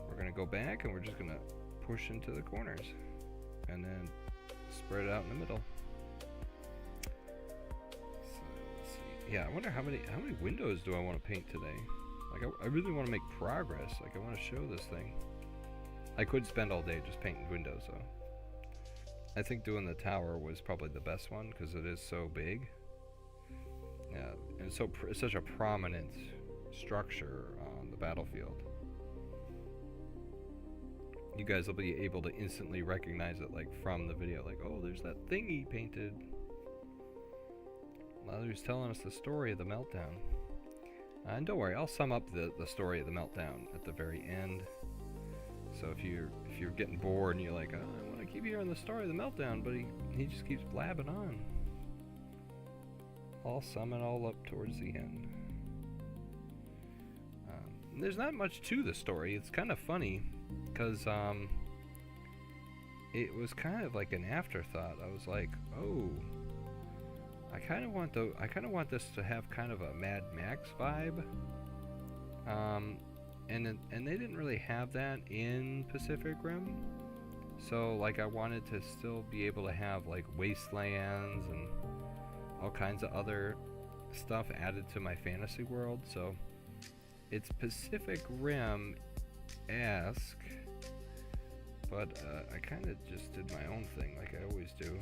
We're going to go back and we're just going to push into the corners. and then spread it out in the middle. So let's see. Yeah, I wonder how many windows do I want to paint today? Like I really want to make progress. Like I want to show this thing. I could spend all day just painting windows though. I think doing the tower was probably the best one because it is so big. Yeah, and it's such a prominent structure on the battlefield. You guys will be able to instantly recognize it, like from the video, like, oh, there's that thing he painted. Well, he was telling us the story of the Meltdown. And don't worry, I'll sum up the story of the Meltdown at the very end. So if you're getting bored and you're like, oh, I want to keep hearing the story of the Meltdown, but he just keeps blabbing on. I'll sum it all up towards the end. There's not much to the story. It's kind of funny because it was kind of like an afterthought. I was like, oh, I kind of want this to have kind of a Mad Max vibe. And they didn't really have that in Pacific Rim. So like I wanted to still be able to have like wastelands and all kinds of other stuff added to my fantasy world. So it's Pacific Rim-esque, but I kind of just did my own thing like I always do.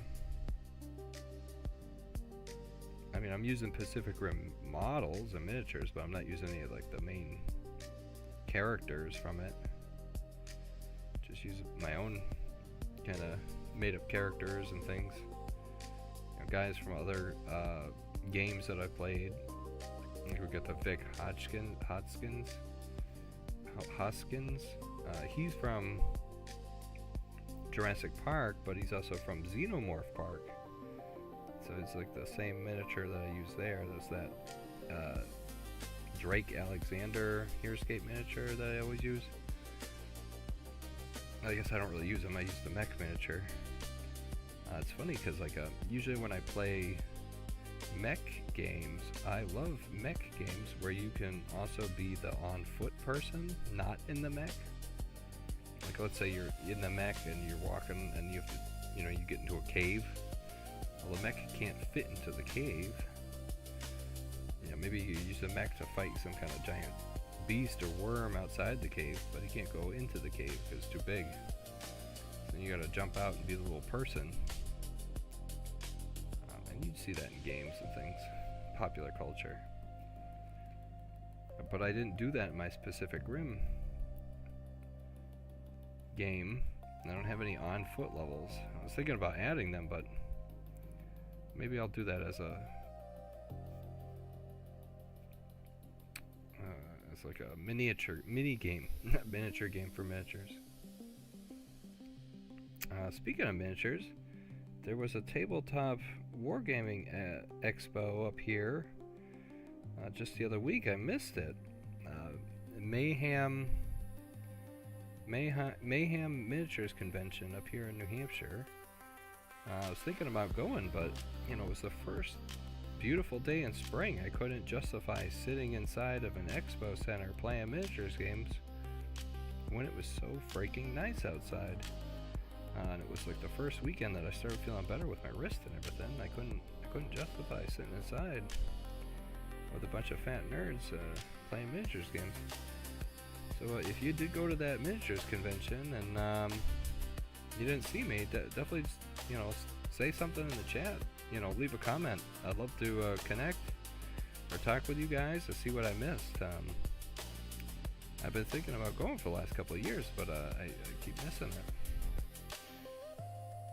I mean, I'm using Pacific Rim models and miniatures, but I'm not using any of like the main characters from it. Just use my own kind of made up characters and things. You know, guys from other games that I played. We got the Vic Hoskins. He's from Jurassic Park, but he's also from Xenomorph Park. So it's like the same miniature that I use there. There's that Drake Alexander Herescape miniature that I always use. I guess I don't really use them. I use the mech miniature. It's funny because like usually when I play mech games, I love mech games where you can also be the on foot person, not in the mech. Like let's say you're in the mech and you're walking and you have to, you get into a cave. Well, the mech can't fit into the cave. Maybe you use the mech to fight some kind of giant beast or worm outside the cave, but he can't go into the cave because it's too big. So you gotta jump out and be the little person. And you'd see that in games and things, popular culture. But I didn't do that in my Pacific Rim game. I don't have any on foot levels. I was thinking about adding them, but maybe I'll do that as like a mini game, not miniature game for miniatures. Speaking of miniatures, there was a tabletop wargaming expo up here just the other week. I missed it. Mayhem Miniatures Convention up here in New Hampshire. I was thinking about going, but it was the first beautiful day in spring. I couldn't justify sitting inside of an expo center playing miniatures games when it was so freaking nice outside. And it was like the first weekend that I started feeling better with my wrist and everything. I couldn't justify sitting inside with a bunch of fat nerds playing miniatures games. So if you did go to that miniatures convention and you didn't see me, definitely just, say something in the chat. Leave a comment. I'd love to connect or talk with you guys to see what I missed. I've been thinking about going for the last couple of years, but I keep missing it.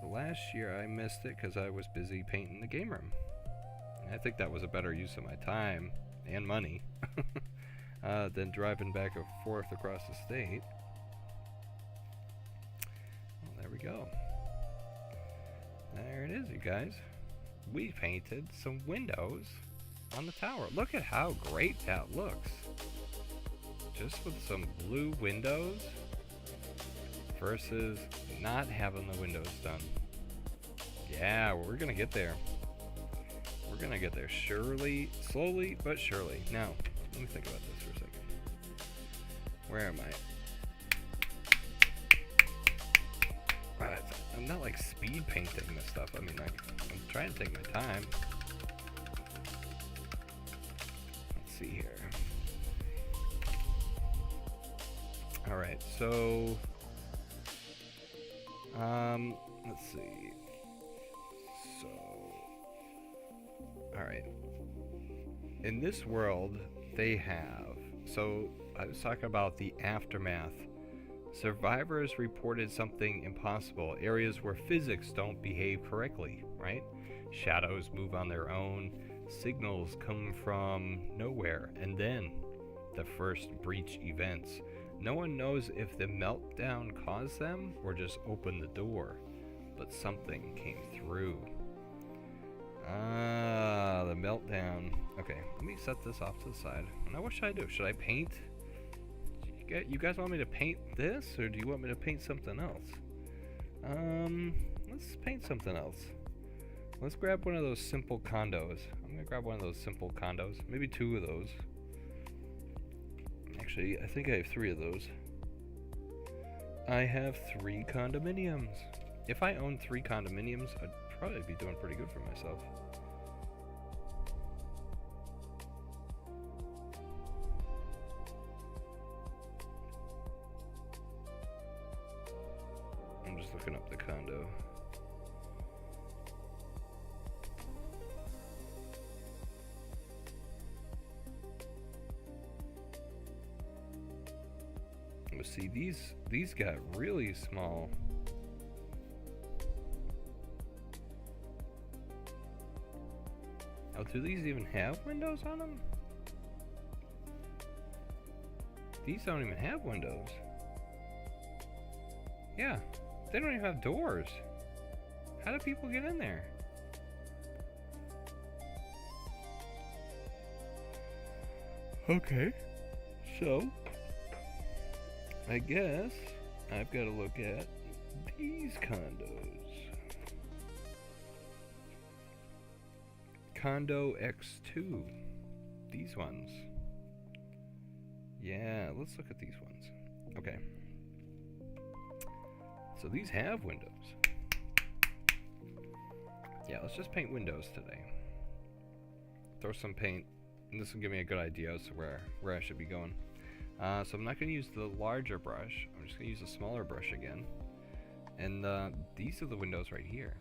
Last year I missed it because I was busy painting the game room. I think that was a better use of my time and money than driving back and forth across the state. Well, there we go. There it is, you guys. We painted some windows on the tower. Look at how great that looks. Just with some blue windows versus not having the windows done. Yeah, we're gonna get there. We're gonna get there surely, slowly but surely. Now, let me think about this for a second. Where am I? Alright, I'm not like speed painting this stuff. I mean, I'm trying to take my time. Let's see here. All right, so let's see. So, all right. In this world, they have. So I was talking about the aftermath. Survivors reported something impossible. Areas where physics don't behave correctly, right? Shadows move on their own. Signals come from nowhere. And then the first breach events. No one knows if the meltdown caused them or just opened the door. But something came through. Ah, the meltdown. Okay, let me set this off to the side. Now what should I do? Should I paint? You guys want me to paint this, or do you want me to paint something else? Let's paint something else. Let's grab one of those simple condos. I'm gonna grab one of those simple condos. Maybe 2 of those. Actually, I think I have 3 of those. I have 3 condominiums. If I owned 3 condominiums, I'd probably be doing pretty good for myself. I'm just looking up the condo. Let's see, these got really small. Oh, do these even have windows on them? These don't even have windows. Yeah, they don't even have doors. How do people get in there? Okay, so I guess I've got to look at these condos. Condo X2. These ones. Yeah, let's look at these ones. Okay. So these have windows. Yeah, let's just paint windows today. Throw some paint. And this will give me a good idea as to where I should be going. So I'm not going to use the larger brush. I'm just going to use a smaller brush again. And these are the windows right here.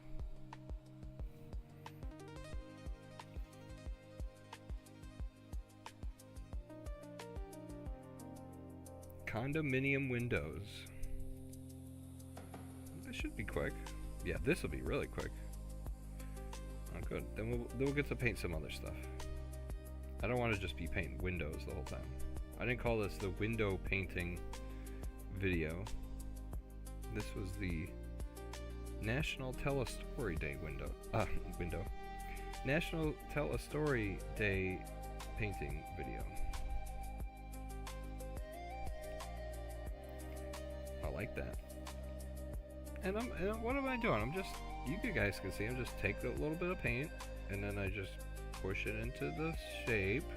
Condominium windows. This should be quick. Yeah, this will be really quick. Oh, good. Then we'll get to paint some other stuff. I don't want to just be painting windows the whole time. I didn't call this the window painting video. This was the National Tell a Story Day window. National Tell a Story Day painting video. I like that. And what am I doing? I'm just, you guys can see, I'm just take a little bit of paint and then I just push it into the shape.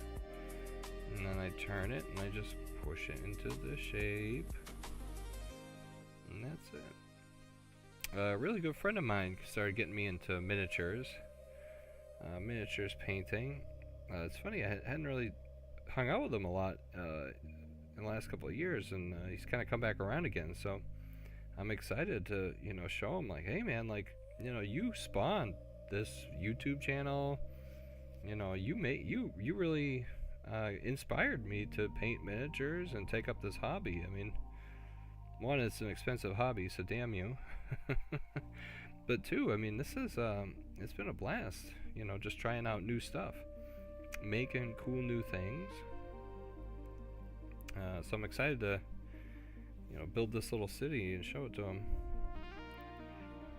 And then I turn it and I just push it into the shape. And that's it. A really good friend of mine started getting me into miniatures. Miniatures painting. It's funny, I hadn't really hung out with him a lot in the last couple of years, and he's kind of come back around again. So I'm excited to, show him, like, hey man, like, you spawned this YouTube channel. You really inspired me to paint miniatures and take up this hobby. I mean, one, it's an expensive hobby, so damn you. But two, I mean, this is it's been a blast, just trying out new stuff, making cool new things. So I'm excited to build this little city and show it to him.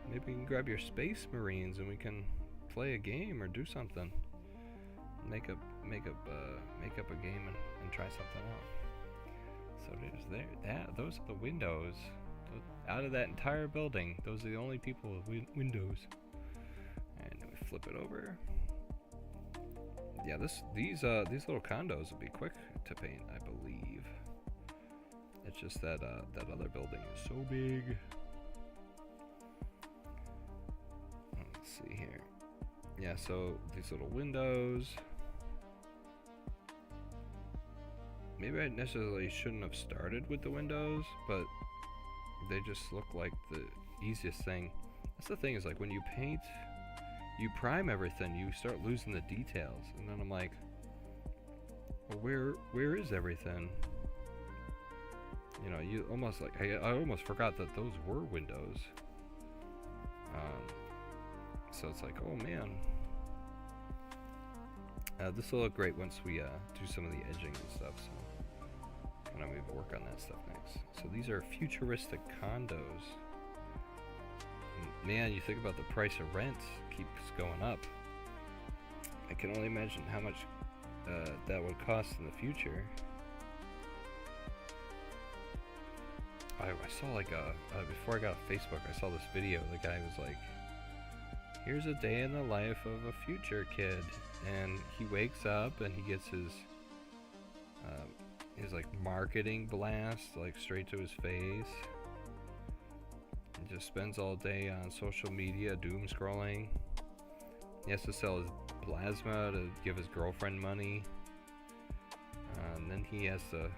Maybe we can grab your Space Marines and we can play a game or do something. Make up a game and try something out. So there's those are the windows. Out of that entire building, those are the only people with windows. And then we flip it over. Yeah, these little condos will be quick to paint, I believe. It's just that that other building is so big. see here. Yeah, so these little windows. Maybe I necessarily shouldn't have started with the windows, but they just look like the easiest thing. That's the thing, is like when you paint, you prime everything, you start losing the details, and then I'm like, well, where is everything? You know, you almost like, I almost forgot that those were windows. So it's like, oh man. This will look great once we do some of the edging and stuff, so I'm gonna maybe work on that stuff next. So these are futuristic condos. Man, you think about the price of rent keeps going up. I can only imagine how much that would cost in the future. I saw like before I got on Facebook, I saw this video. The guy was like, here's a day in the life of a future kid, and he wakes up and he gets his like marketing blast like straight to his face. He just spends all day on social media doom scrolling. He has to sell his plasma to give his girlfriend money, and then he has to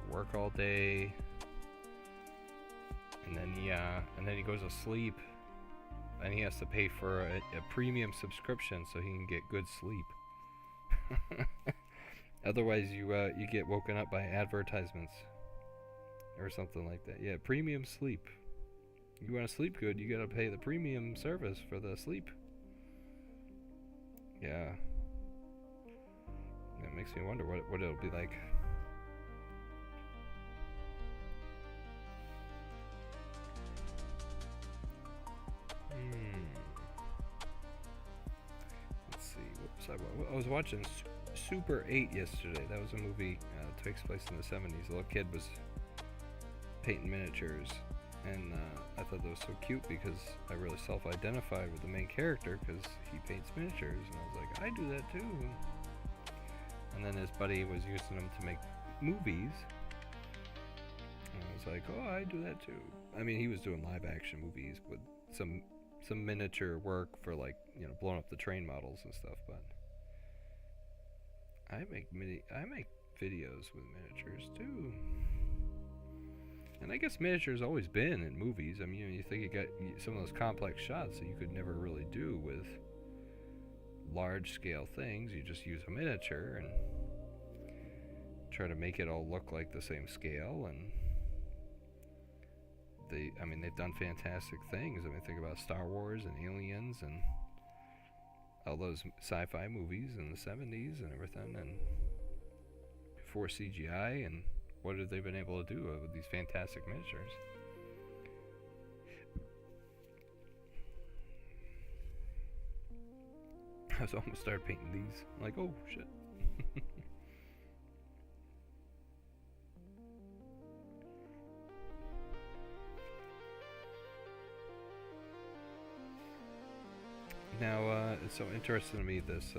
work all day, and then he goes to sleep, and he has to pay for a premium subscription so he can get good sleep. Otherwise you get woken up by advertisements or something like that. Yeah, premium sleep. You want to sleep good, you gotta pay the premium service for the sleep. Yeah. That makes me wonder what it'll be like. Let's see. I was watching Super 8 yesterday. That was a movie that takes place in the 70s. A little kid was painting miniatures, and I thought that was so cute because I really self-identified with the main character because he paints miniatures, and I was like, I do that too. And then his buddy was using them to make movies, and I was like, oh, I do that too. I mean, he was doing live action movies with some miniature work for, like, you know, blowing up the train models and stuff, but I make videos with miniatures too. And I guess miniatures always been in movies. I mean, you know, you think you got some of those complex shots that you could never really do with large scale things. You just use a miniature and try to make it all look like the same scale, and they've done fantastic things. I mean, think about Star Wars and Aliens and all those sci-fi movies in the 70s and everything, and before CGI, and what have they been able to do with these fantastic miniatures? I was almost started painting these. I'm like, oh shit. Now, it's so interesting to me, this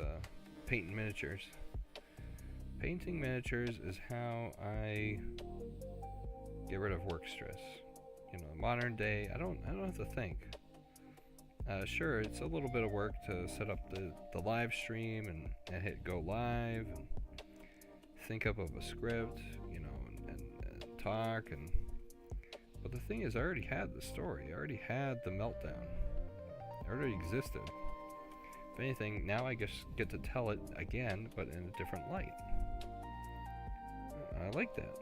painting miniatures. Painting miniatures is how I get rid of work stress. You know, modern day, I don't have to think. Sure, it's a little bit of work to set up the live stream and hit go live and think up of a script, you know, and talk, but the thing is, I already had the story. I already had the meltdown. It already existed. If anything, now I just get to tell it again, but in a different light. I like that.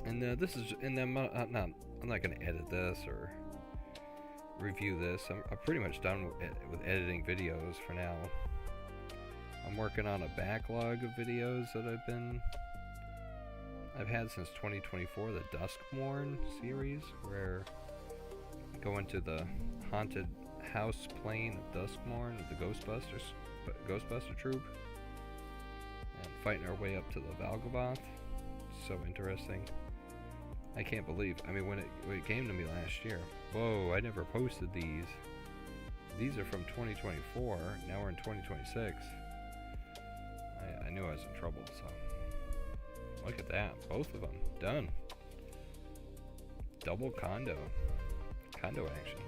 And this is, and then I'm not going to edit this or review this. I'm pretty much done with editing videos for now. I'm working on a backlog of videos that I've had since 2024, the Duskmorn series, where I go into the haunted house plane of Duskmorn with the Ghostbuster troop, and fighting our way up to the Valgavoth. So interesting. I can't believe, I mean, when it came to me last year, whoa, I never posted these. These are from 2024, now we're in 2026. I knew I was in trouble, so. Look at that, both of them, done. Double condo. Condo action.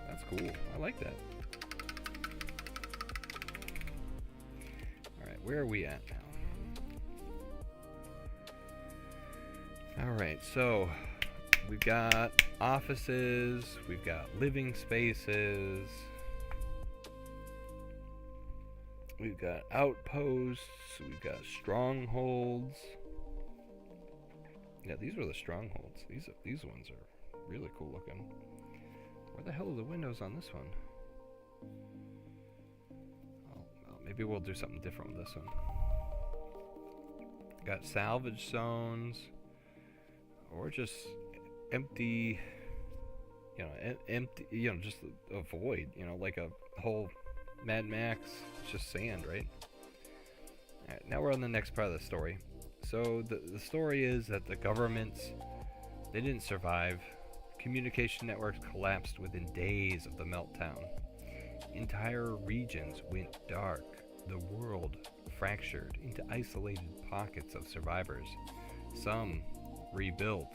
That's cool. I like that. Alright, where are we at now? Alright, so we've got offices, we've got living spaces, we've got outposts, we've got strongholds. Yeah, these were the strongholds. These ones are really cool looking. Where the hell are the windows on this one? Oh, maybe we'll do something different with this one. Got salvage zones, or just empty, empty, just a void, like a whole Mad Max. It's just sand, right? Alright, now we're on the next part of the story. So the story is that the governments, they didn't survive. Communication networks collapsed within days of the meltdown. Entire regions went dark. The world fractured into isolated pockets of survivors. Some rebuilt,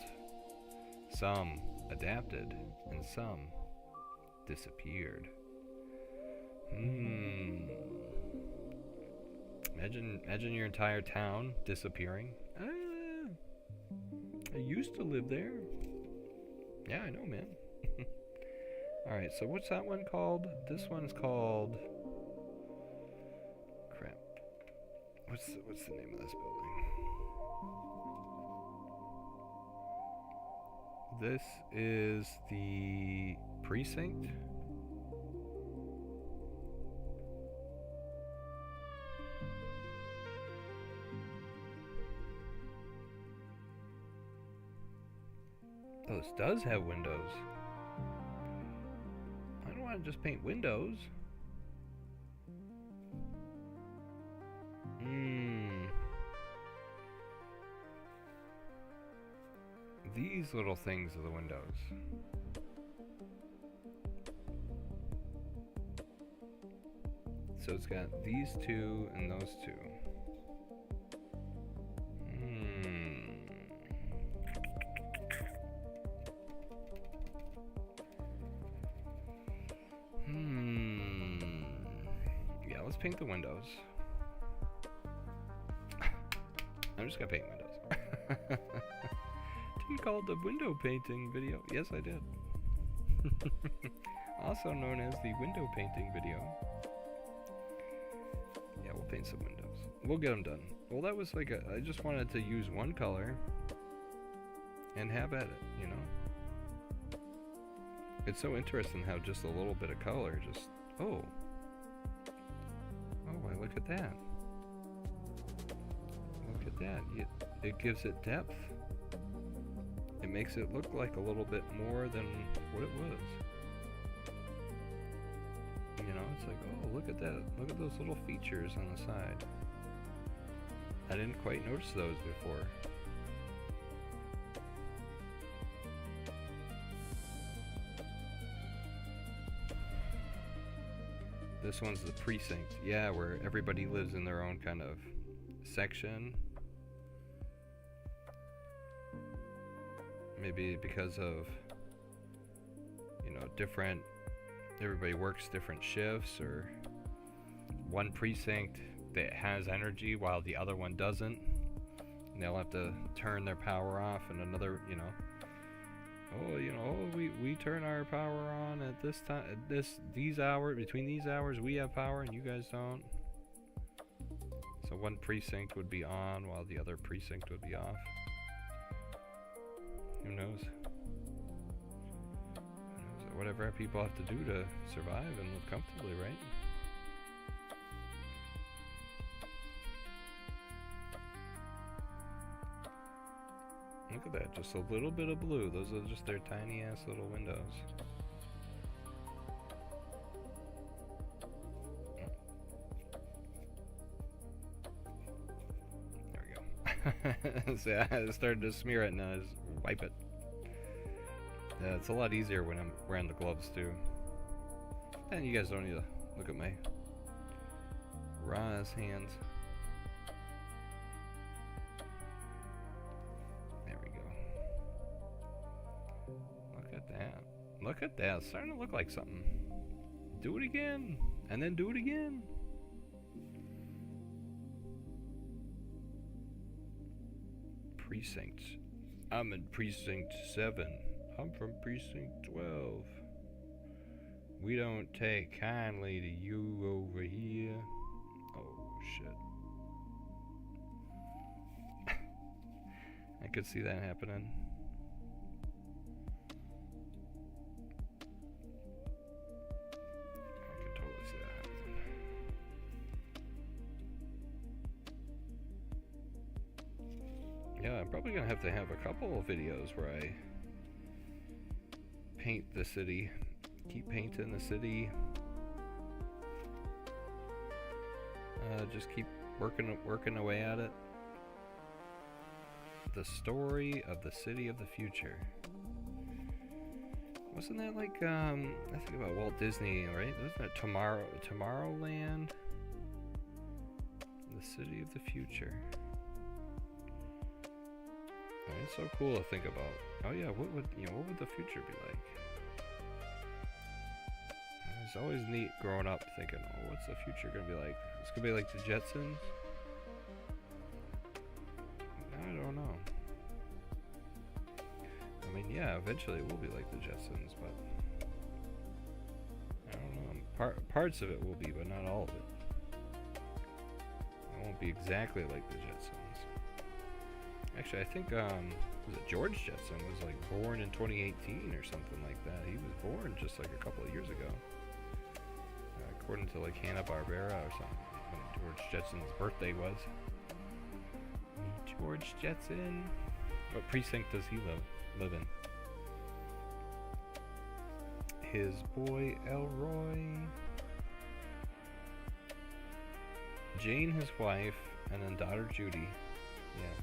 some adapted, and some disappeared. Imagine your entire town disappearing. I used to live there. Yeah, I know, man. Alright, so what's that one called? This one's called... Crap. What's the name of this building? This is the precinct. Oh, this does have windows. I don't want to just paint windows. These little things are the windows. So it's got these two and those two. Yeah, let's paint the windows. I'm just gonna paint windows. Tim called the window painting video. Yes, I did. Also known as the window painting video. Yeah, we'll paint some windows. We'll get them done. Well, that was like I just wanted to use one color and have at it, It's so interesting how just a little bit of color just, oh, why look at that. Look at that. It gives it depth. It makes it look like a little bit more than what it was. It's like, oh, look at that. Look at those little features on the side. I didn't quite notice those before. This one's the precinct. Yeah, where everybody lives in their own kind of section. Maybe because of, different, everybody works different shifts, or one precinct that has energy while the other one doesn't. And they'll have to turn their power off, and another, we turn our power on at this time, at these hours, between these hours we have power and you guys don't. So one precinct would be on while the other precinct would be off. Who knows? Whatever people have to do to survive and live comfortably, right? Look at that, just a little bit of blue. Those are just their tiny ass little windows. There we go. See, I started to smear it, now I just wipe it. Yeah, it's a lot easier when I'm wearing the gloves too. And you guys don't need to look at my raw ass hands. There we go. Look at that. Look at that. It's starting to look like something. Do it again. And then do it again. Precinct. I'm in Precinct 7. I'm from Precinct 12. We don't take kindly to you over here. Oh, shit. I could see that happening. I could totally see that happening. Yeah, I'm probably gonna have to have a couple of videos where I paint the city. Keep painting the city. Just keep working away at it. The story of the city of the future. Wasn't that like I think about Walt Disney, right? Wasn't it Tomorrowland? The city of the future. It's so cool to think about. Oh yeah, what would the future be like? It's always neat growing up thinking, oh, what's the future gonna be like? It's gonna be like the Jetsons? I don't know. I mean, yeah, eventually it will be like the Jetsons, but I don't know. Parts of it will be, but not all of it. It won't be exactly like the Jetsons. Actually, I think was it George Jetson was like born in 2018 or something like that. He was born just like a couple of years ago, according to like Hanna-Barbera or something. When George Jetson's birthday was. George Jetson. What precinct does he live in? His boy Elroy. Jane, his wife, and then daughter Judy. Yeah.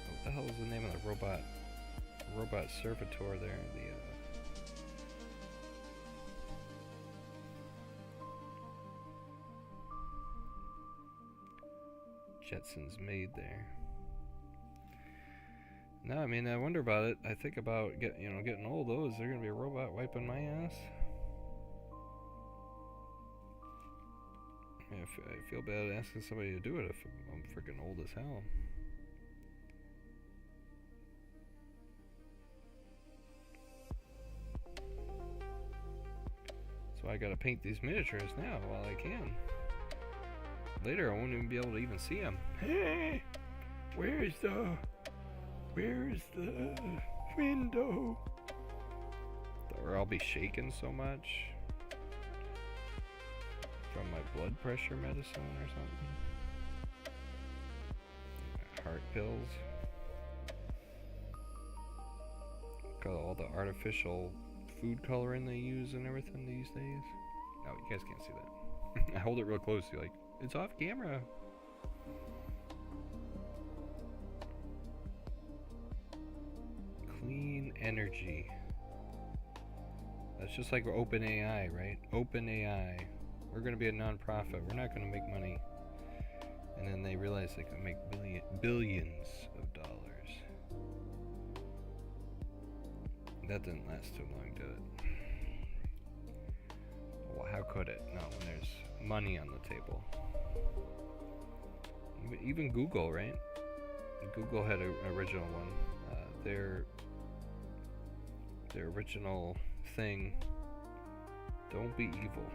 What the hell is the name of the robot servitor there? Jetson's maid there. No, I mean, I wonder about it. I think about getting old. Oh, is there gonna be a robot wiping my ass? I feel bad asking somebody to do it if I'm freaking old as hell. So I gotta paint these miniatures now while I can. Later I won't even be able to even see them. Hey, where's the window? Or I'll be shaking so much from my blood pressure medicine or something. Heart pills. Got all the artificial food coloring they use and everything these days. No, you guys can't see that. I hold it real closely, like it's off camera. Clean energy. That's just like OpenAI, right? OpenAI. We're going to be a non-profit. We're not going to make money. And then they realize they can make billions of dollars. That didn't last too long, did it? Well, how could it? Not when there's money on the table. Even Google, right? Google had an original one. Their original thing, don't be evil.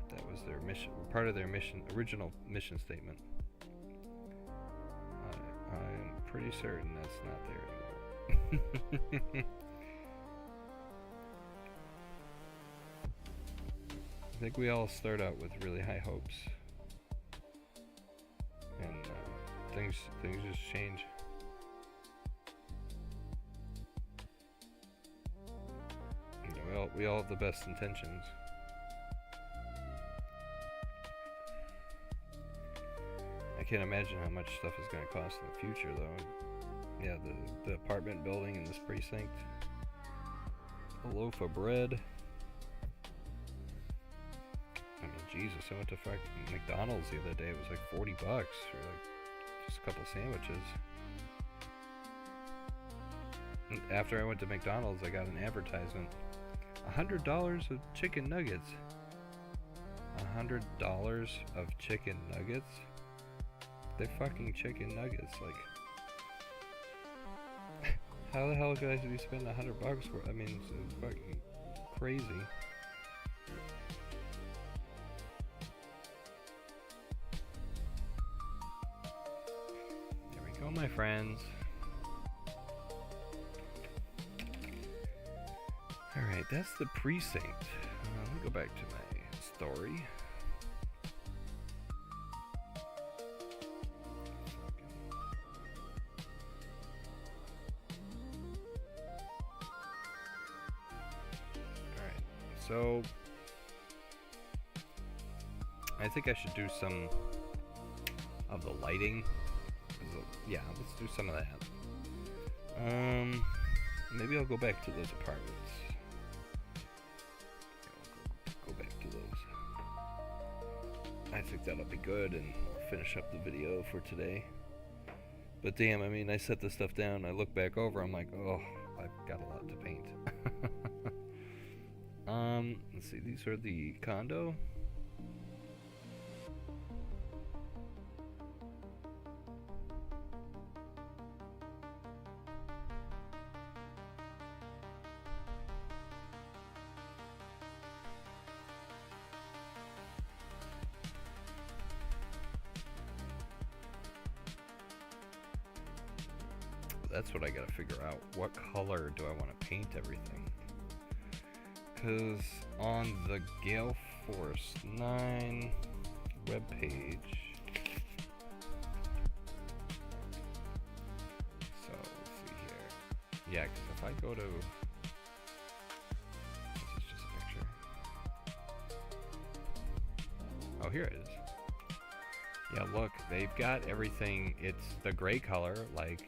That was their mission, part of their original mission statement. I'm pretty certain that's not there anymore. I think we all start out with really high hopes, and things just change. We all have the best intentions. I can't imagine how much stuff is going to cost in the future, though. Yeah, the apartment building in this precinct. A loaf of bread. I mean, Jesus, I went to fucking McDonald's the other day. It was like $40 for like just a couple sandwiches. After I went to McDonald's, I got an advertisement. $100 of chicken nuggets. $100 of chicken nuggets? They're fucking chicken nuggets. Like, how the hell could I be spending $100 for? I mean, it's fucking crazy. There we go, my friends. Alright, that's the precinct. Let me go back to my story. Alright, so I think I should do some of the lighting. Yeah, let's do some of that. Maybe I'll go back to those apartments. I think that'll be good, and we'll finish up the video for today. But damn, I mean, I set this stuff down, I look back over, I'm like, oh, I've got a lot to paint. Let's see, these are the condo. That's what I gotta figure out. What color do I want to paint everything? Because on the Gale Force 9 webpage, so let's see here. Yeah, because if I go to, this is just a picture. Oh, here it is. Yeah, look, they've got everything. It's the gray color, like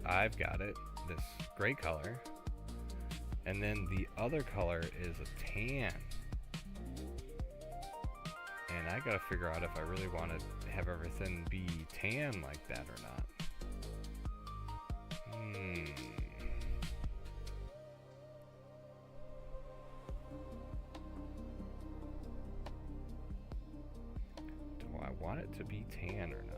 I've got it, this gray color, and then the other color is a tan, and I gotta figure out if I really want to have everything be tan like that or not. Do I want it to be tan or not?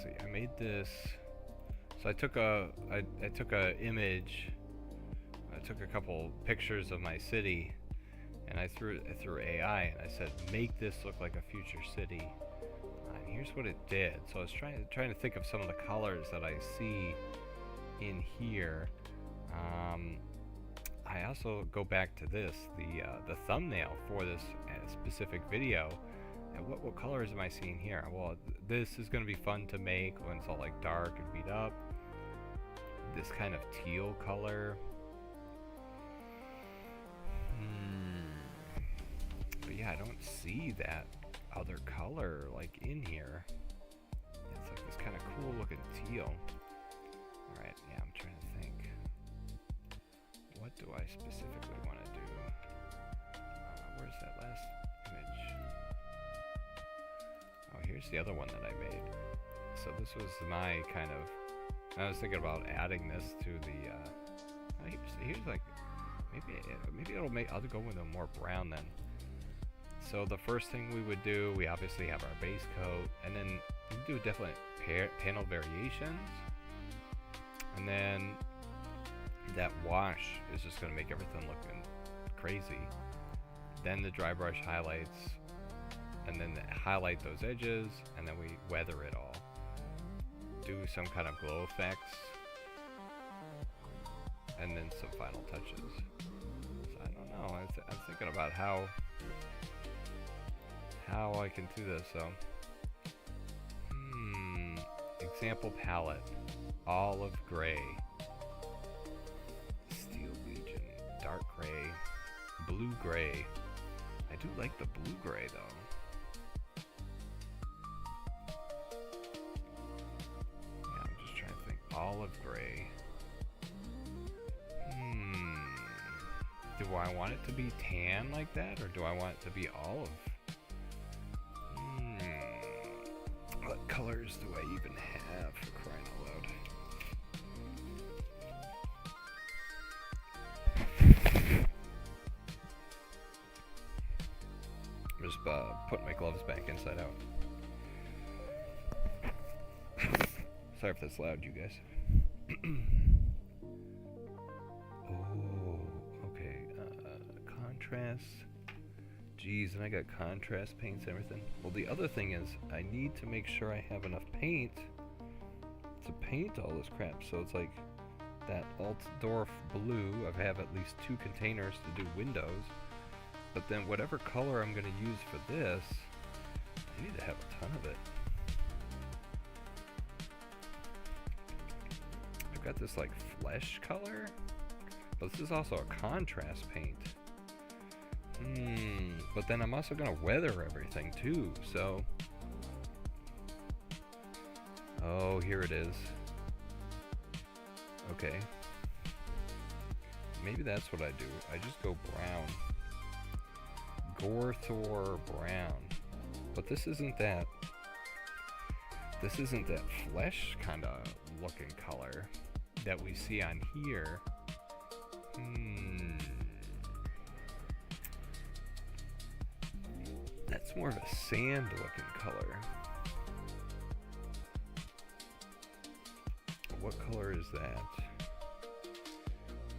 See, I made this. So I took a image. I took a couple pictures of my city, and I threw AI, and I said, make this look like a future city. And here's what it did. So I was trying to think of some of the colors that I see in here. I also go back to this, the thumbnail for this specific video. And what colors am I seeing here? Well, this is going to be fun to make when it's all like dark and beat up. This kind of teal color. But yeah, I don't see that other color like in here. It's like this kind of cool looking teal. Alright, yeah, I'm trying to think. What do I specifically want to do? Where's that last image? Oh, here's the other one that I made. So this was my kind of, I was thinking about adding this to the, here's like, maybe it'll make, I'll go with a more brown then. So the first thing we would do, we obviously have our base coat, and then we do definitely panel variations, and then that wash is just going to make everything looking crazy. Then the dry brush highlights, and then highlight those edges, and then we weather it all. Do some kind of glow effects, and then some final touches. So I don't know, I'm thinking about how I can do this. So example palette, olive gray, steel legion, dark gray, blue gray. I do like the blue gray though. Yeah, I'm just trying to think. Olive gray. Do I want it to be tan like that, or do I want it to be olive? What colors do I even have, for crying out loud? I'm just putting my gloves back inside out. Sorry if that's loud, you guys. Oh, okay. Contrast. Jeez, and I got contrast paints and everything. Well, the other thing is, I need to make sure I have enough paint to paint all this crap. So it's like that Altdorf blue. I have at least 2 containers to do windows. But then whatever color I'm going to use for this, I need to have a ton of it. I've got this like flesh color, but this is also a contrast paint. But then I'm also going to weather everything too, so... Oh, here it is. Okay. Maybe that's what I do. I just go brown. Gorthor brown. But this isn't that... This isn't that flesh kind of looking color that we see on here. That's more of a sand looking color. What color is that?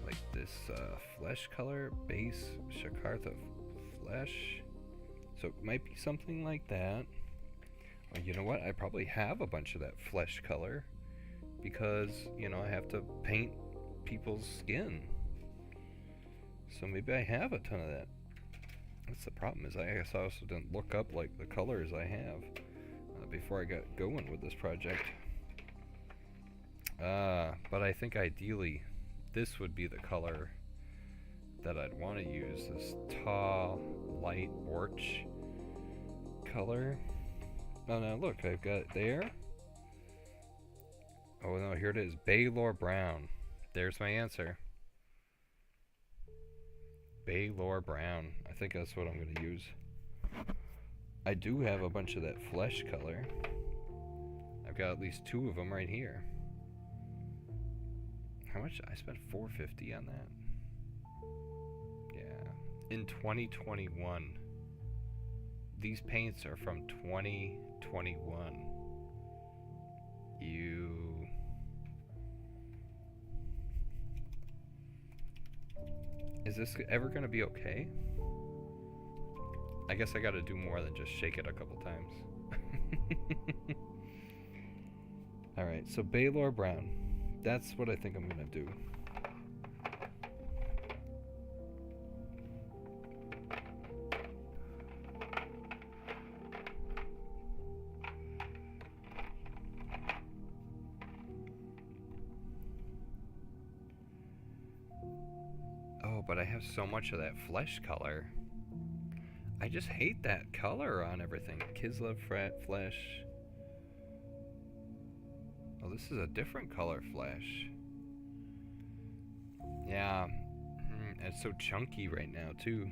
Like this flesh color, base Shakartha flesh. So it might be something like that. Well, you know what? I probably have a bunch of that flesh color because, you know, I have to paint people's skin. So maybe I have a ton of that. That's the problem, is I guess I also didn't look up like the colors I have before I got going with this project. But I think ideally this would be the color that I'd want to use, this tall, light orch color. Oh no, look, I've got it there. Oh no, here it is, Baylor Brown. There's my answer. Baylor Brown. I think that's what I'm going to use. I do have a bunch of that flesh color. I've got at least 2 of them right here. How much? I spent $450 on that. Yeah. In 2021. These paints are from 2021. Is this ever going to be okay? I guess I got to do more than just shake it a couple times. Alright, so Baylor Brown. That's what I think I'm going to do. But I have so much of that flesh color. I just hate that color on everything. Kislev flesh. Oh, this is a different color flesh. Yeah. It's so chunky right now, too.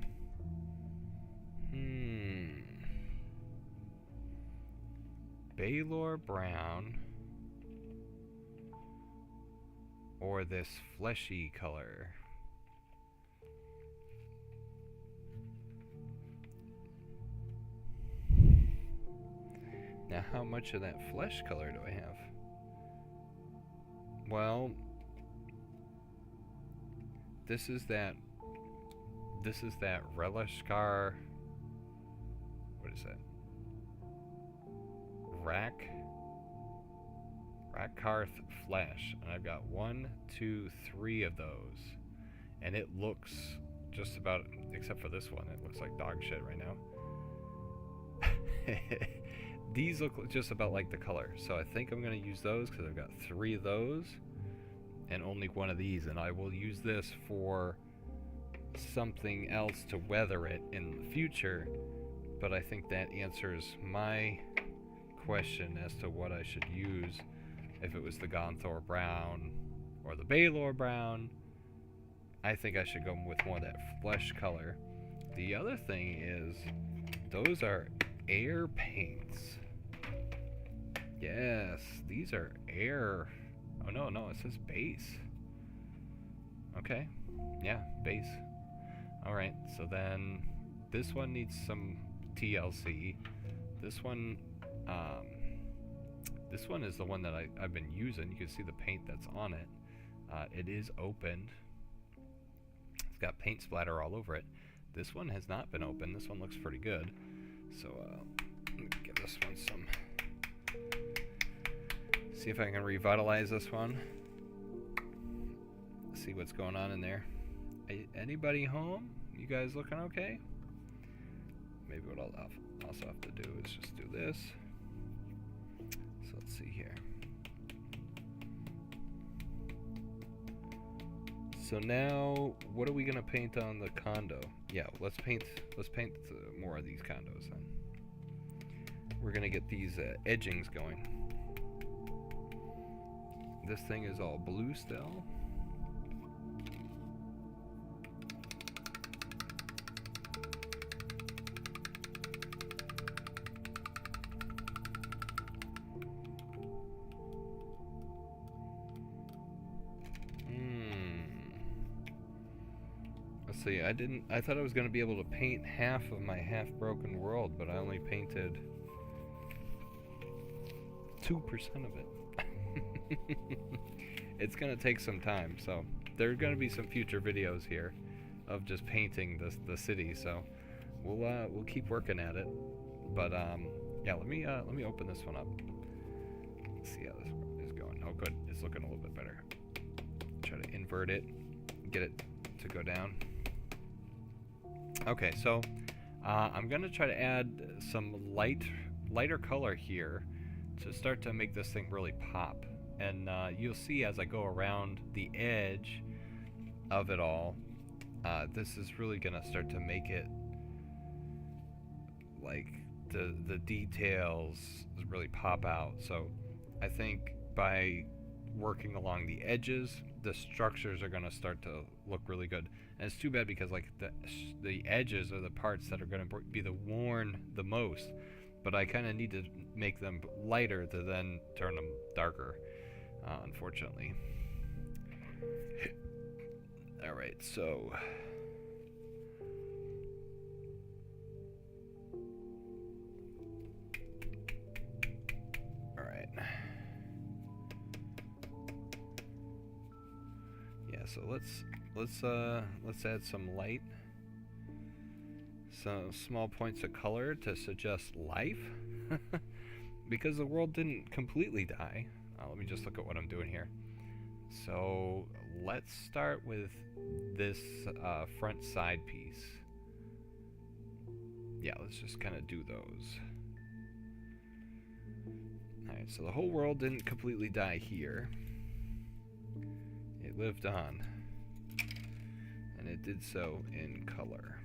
Baylor Brown. Or this fleshy color. Now, how much of that flesh color do I have? Well, this is that Relishkar. What is that? Rakarth flesh, and I've got 1, 2, 3 of those, and it looks just about, except for this one, it looks like dog shit right now. These look just about like the color, so I think I'm going to use those because I've got 3 of those and only 1 of these, and I will use this for something else to weather it in the future, but I think that answers my question as to what I should use, if it was the Gonthor Brown or the Baylor Brown. I think I should go with more of that flesh color. The other thing is, those are air paints. Yes, these are air. Oh no, no, it says base. Okay, yeah, base. Alright, so then this one needs some TLC. This one is the one that I've been using. You can see the paint that's on it. It is opened. It's got paint splatter all over it. This one has not been opened. This one looks pretty good. So let me give this one some. See if I can revitalize this one. See what's going on in there. Anybody home? You guys looking okay? Maybe what I'll also have to do is just do this. So let's see here. So now, what are we gonna paint on the condo? Yeah, let's paint more of these condos then. We're gonna get these edgings going. This thing is all blue still. Let's see, I thought I was going to be able to paint half of my half-broken world, but I only painted 2% of it. It's going to take some time, so there are going to be some future videos here of just painting the city, so we'll keep working at it. But yeah, let me open this one up. Let's see how this is going. Oh good, it's looking a little bit better. Try to invert it, get it to go down. Okay, so I'm gonna try to add some lighter color here to start to make this thing really pop. And you'll see as I go around the edge of it all, this is really gonna start to make it like the details really pop out. So I think by working along the edges, the structures are going to start to look really good. And it's too bad because like the edges are the parts that are going to be the worn the most, but I kind of need to make them lighter to then turn them darker, unfortunately. Alright, so so let's add some light, some small points of color to suggest life, because the world didn't completely die. Let me just look at what I'm doing here. So let's start with this front side piece. Yeah, let's just kind of do those. Alright, so the whole world didn't completely die here. It lived on, and it did so in color.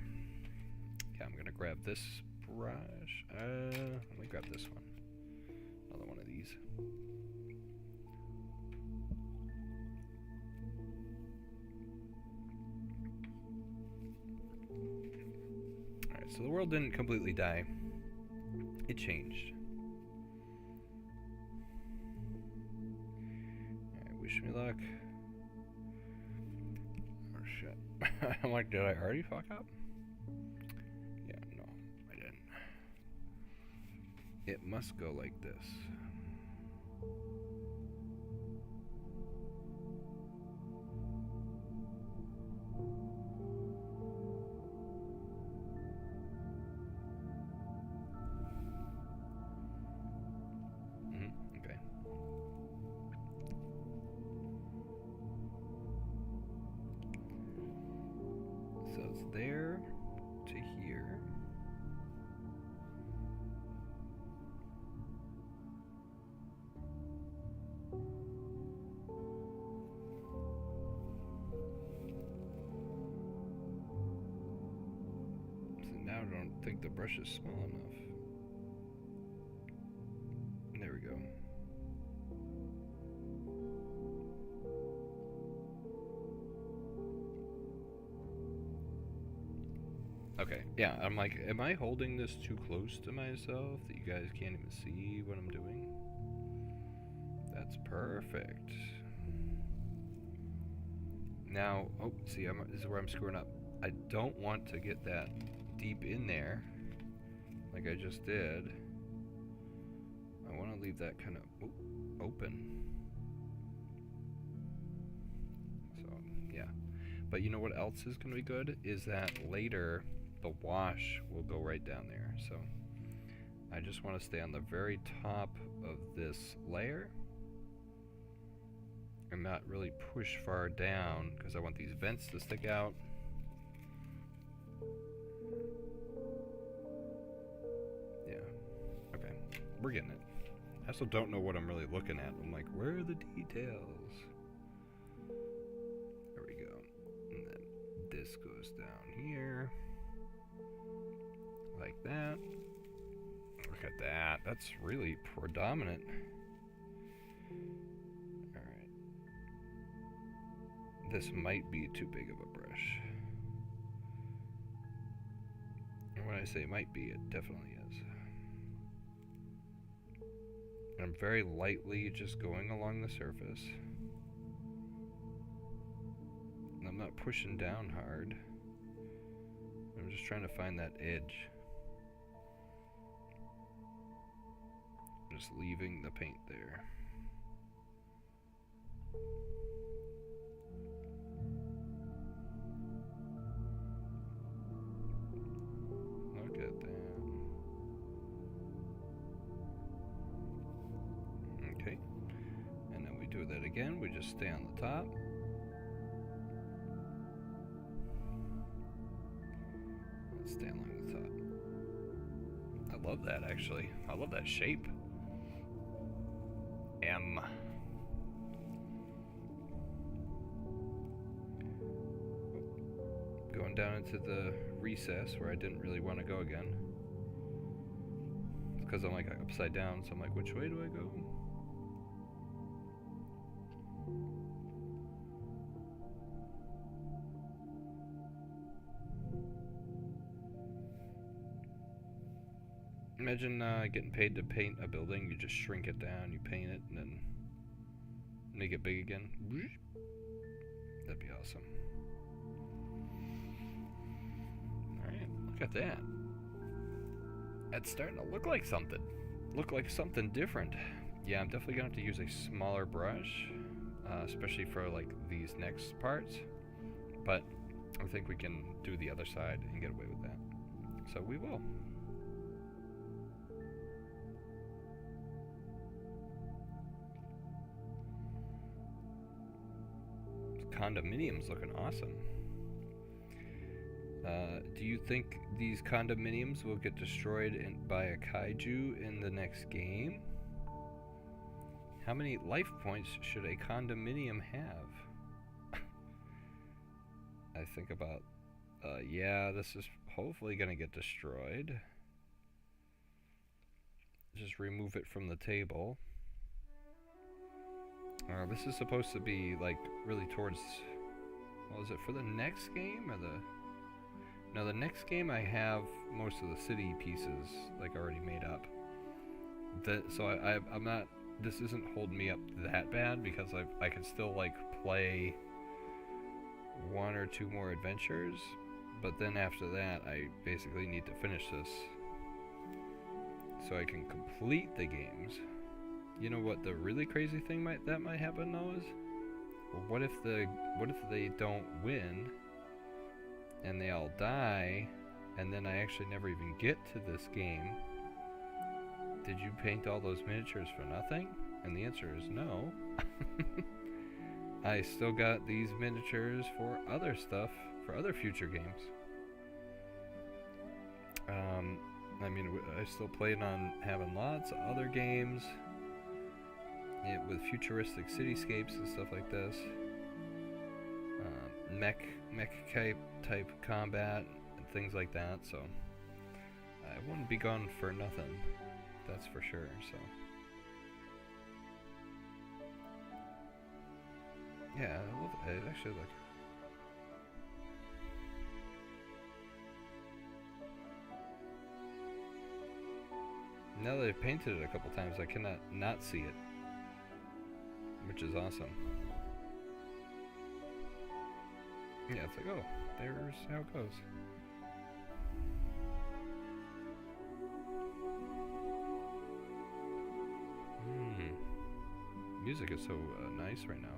Yeah, I'm gonna grab this brush. Let me grab this one. Another one of these. Alright, so the world didn't completely die. It changed. Alright, wish me luck. I'm like, did I already fuck up? Yeah, no, I didn't. It must go like this. Okay. So it's there to here. So now I don't think the brush is small enough. There we go. Okay, yeah, I'm like, am I holding this too close to myself that you guys can't even see what I'm doing? That's perfect. Now, oh, see, this is where I'm screwing up. I don't want to get that deep in there, like I just did. I want to leave that kind of open. So, yeah. But you know what else is going to be good? Is that later the wash will go right down there. So I just want to stay on the very top of this layer and not really push far down because I want these vents to stick out. Yeah. Okay. We're getting it. I also don't know what I'm really looking at. I'm like, where are the details? There we go. And then this goes down here. Like that. Look at that. That's really predominant. Alright. This might be too big of a brush. And when I say might be, it definitely is. I'm very lightly just going along the surface. And I'm not pushing down hard. I'm just trying to find that edge. Just leaving the paint there. Look at that. Okay. And then we do that again. We just stay on the top. Let's stay along the top. I love that, actually. I love that shape. M. Going down into the recess where I didn't really want to go again. It's because I'm like upside down, so I'm like, which way do I go? Imagine getting paid to paint a building. You just shrink it down, you paint it, and then make it big again. That'd be awesome. Alright, look at that. That's starting to look like something. Look like something different. Yeah, I'm definitely going to have to use a smaller brush, especially for like these next parts. But I think we can do the other side and get away with that. So we will. Condominiums looking awesome. Do you think these condominiums will get destroyed by a kaiju in the next game? How many life points should a condominium have? I think about, yeah, this is hopefully gonna get destroyed. Just remove it from the table. This is supposed to be like really towards, well, is it for the next game or the, no, the next game I have most of the city pieces like already made up. So I'm not, this isn't holding me up that bad because I can still like play one or two more adventures, but then after that I basically need to finish this so I can complete the games. You know what the really crazy thing might happen though is, well, what if they don't win and they all die, and then I actually never even get to this game? Did you paint all those miniatures for nothing? And the answer is no. I still got these miniatures for other stuff, for other future games. I mean, I still plan on having lots of other games. With futuristic cityscapes and stuff like this, mech type combat and things like that. So I wouldn't be gone for nothing, that's for sure. So yeah, I love it. It actually Now that I've painted it a couple times, I cannot not see it, which is awesome. Yeah, it's like, oh, there's how it goes. Music is so nice right now.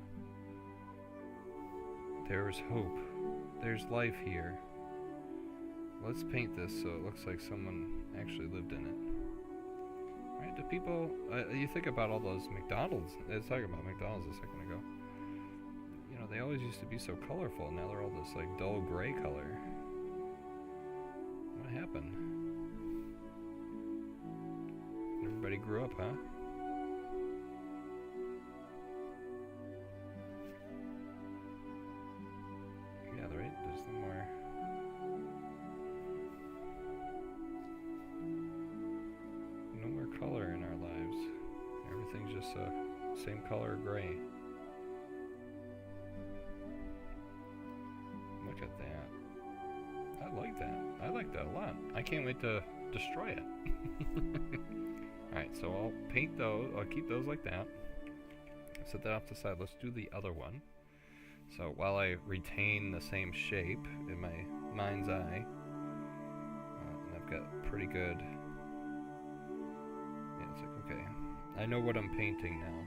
There's hope. There's life here. Let's paint this so it looks like someone actually lived in it. Right? Do people... you think about all those McDonald's... I was talking about McDonald's a second ago. You know, they always used to be so colorful. Now they're all this, like, dull gray color. What happened? Everybody grew up, huh? Color in our lives. Everything's just same color gray. Look at that. I like that. I like that a lot. I can't wait to destroy it. Alright, so I'll paint those. I'll keep those like that. Set that off to the side. Let's do the other one. So while I retain the same shape in my mind's eye, and I've got pretty good... Okay, I know what I'm painting now.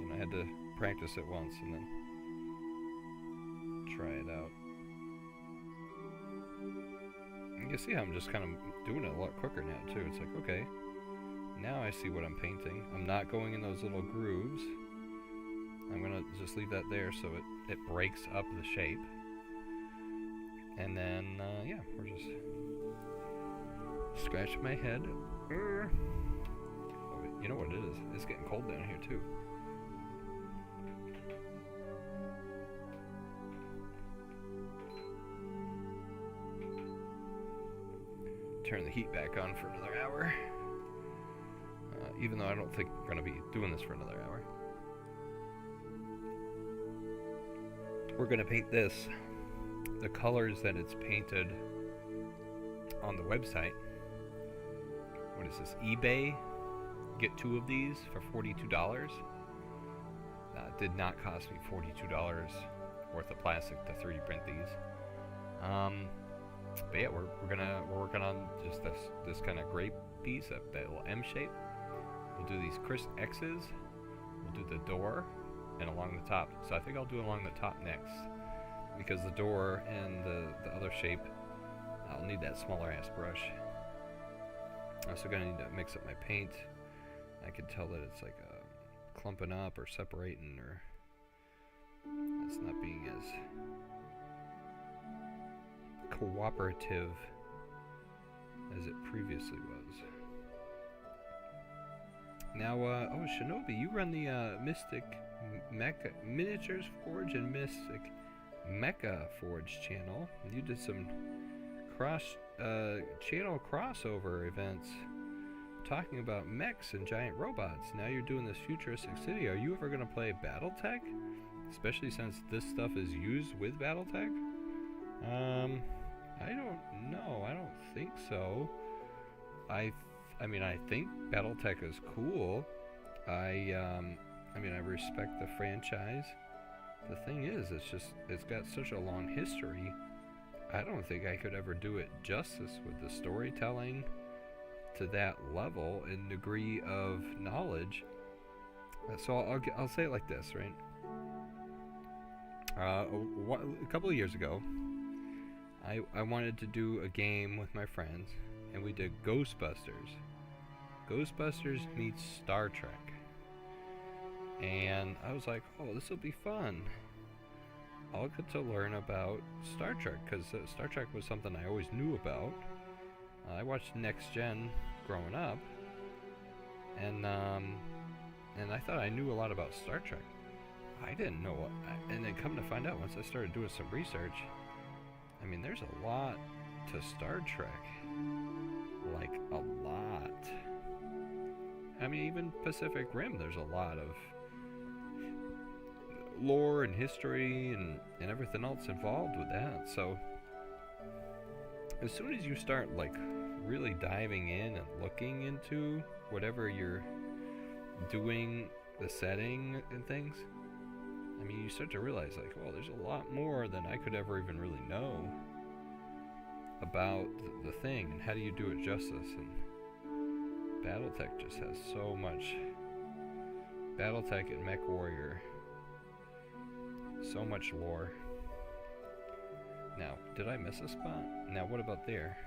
You know, I had to practice it once and then try it out. You can see how I'm just kind of doing it a lot quicker now too. It's like, okay, now I see what I'm painting. I'm not going in those little grooves. I'm gonna just leave that there so it breaks up the shape. And then, yeah, we're just scratching my head. You know what it is? It's getting cold down here too. Turn the heat back on for another hour. Even though I don't think we're going to be doing this for another hour. We're going to paint this. The colors that it's painted on the website. What is this? eBay? Get 2 of these for $42. Did not cost me $42 worth of plastic to 3D print these. But yeah, we're working on just this kind of grape piece, that little M shape. We'll do these crisp X's. We'll do the door and along the top. So I think I'll do along the top next, because the door and the other shape, I'll need that smaller ass brush. I'm also gonna need to mix up my paint. I can tell that it's like clumping up or separating, or it's not being as cooperative as it previously was. Now, oh, Shinobi, you run the Mystic Mecha Miniatures Forge and Mystic Mecha Forge channel. You did some channel crossover events talking about mechs and giant robots. Now you're doing this Futuristic City. Are you ever going to play BattleTech? Especially since this stuff is used with BattleTech? I don't know. I don't think so. I mean, I think BattleTech is cool. I mean, I respect the franchise. The thing is, it's got such a long history. I don't think I could ever do it justice with the storytelling to that level and degree of knowledge. So I'll say it like this, right? A couple of years ago, I wanted to do a game with my friends, and we did Ghostbusters. Ghostbusters meets Star Trek. And I was like, oh, this will be fun. I'll get to learn about Star Trek, because Star Trek was something I always knew about. I watched Next Gen growing up, and I thought I knew a lot about Star Trek. I didn't know what, and then come to find out, once I started doing some research, I mean, there's a lot to Star Trek. Like, a lot. I mean, even Pacific Rim, there's a lot of lore and history and everything else involved with that. So as soon as you start like really diving in and looking into whatever you're doing, the setting and things, I mean, you start to realize, like, well, there's a lot more than I could ever even really know about the thing, and how do you do it justice. And Battletech just has so much. Battletech and MechWarrior, so much lore. Now, did I miss a spot? Now, what about there?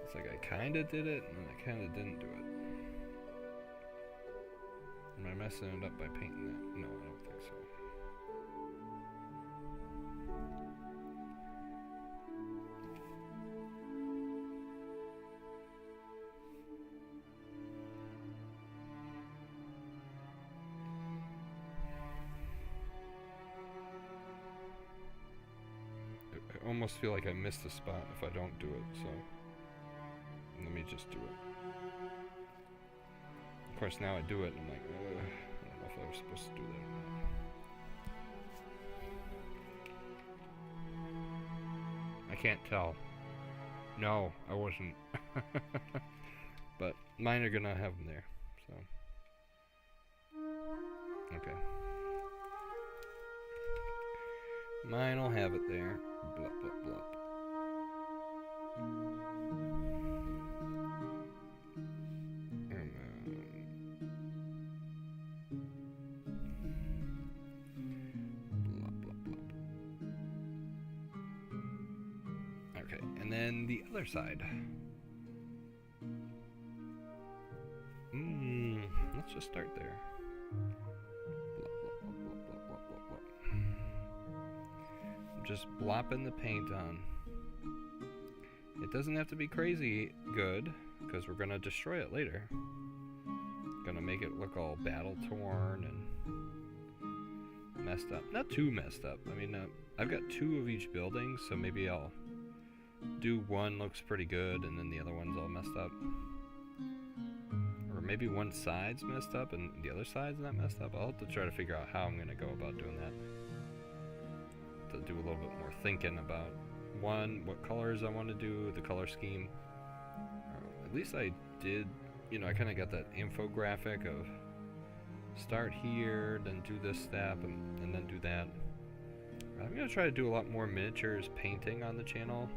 It's like I kinda did it, and I kinda didn't do it. Am I messing it up by painting that? No, I don't think so. I almost feel like I missed a spot if I don't do it, so let me just do it. Of course, now I do it, and I'm like, I don't know if I was supposed to do that or not. I can't tell. No, I wasn't. But mine are gonna have them there, so. Okay. Mine'll have it there. Blah, blah, blah. Okay, and then the other side. Let's just start there. Just blopping the paint on. It doesn't have to be crazy good, because we're gonna destroy it later. Gonna make it look all battle torn and messed up. Not too messed up. I mean, I've got 2 of each building, so maybe I'll do one looks pretty good and then the other one's all messed up. Or maybe one side's messed up and the other side's not messed up. I'll have to try to figure out how I'm gonna go about doing that. To do a little bit more thinking about one, what colors I want to do, the color scheme. At least I did, you know, I kind of got that infographic of start here, then do this step, and then do that. I'm going to try to do a lot more miniatures painting on the channel.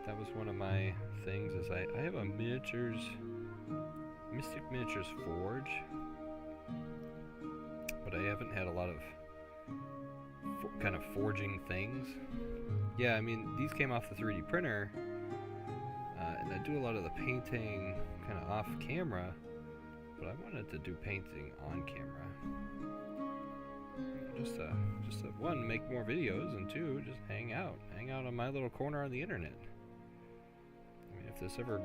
That was one of my things, is I have a Mystic Miniatures Forge, but I haven't had a lot of kind of forging things. Yeah, I mean, these came off the 3D printer, and I do a lot of the painting kind of off camera, but I wanted to do painting on camera. Just to one, make more videos, and 2, just hang out on my little corner on the internet. I mean, if this ever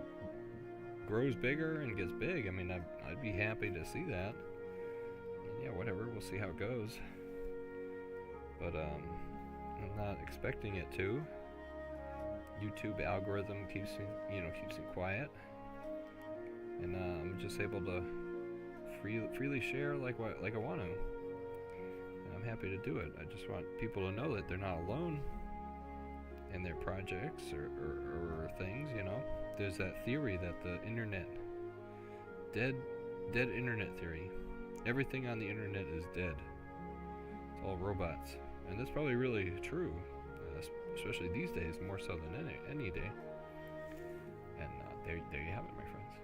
grows bigger and gets big, I mean, I'd be happy to see that. And yeah, whatever, we'll see how it goes. But I'm not expecting it to. YouTube algorithm keeps me quiet, and I'm just able to freely share like I want to, and I'm happy to do it. I just want people to know that they're not alone in their projects or things. You know, there's that theory that the internet, dead internet theory. Everything on the internet is dead. It's all robots. And that's probably really true, especially these days, more so than any day. And there you have it, my friends.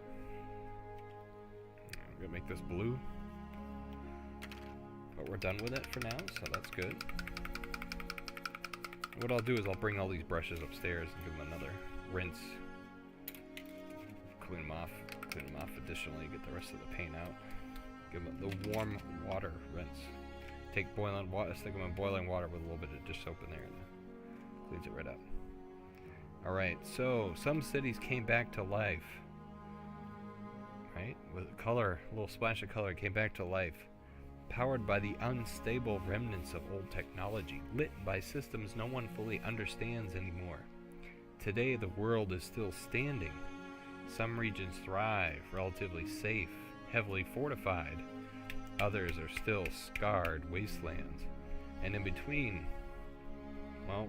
I'm gonna make this blue, but we're done with it for now, so that's good. What I'll do is I'll bring all these brushes upstairs and give them another rinse, clean them off additionally, get the rest of the paint out, give them the warm water rinse. Take boiling water, stick them in boiling water with a little bit of dish soap in there, and cleans it right up. Alright, so some cities came back to life. Right? With color, a little splash of color came back to life. Powered by the unstable remnants of old technology, lit by systems no one fully understands anymore. Today the world is still standing. Some regions thrive, relatively safe, heavily fortified. Others are still scarred wastelands, and in between, well,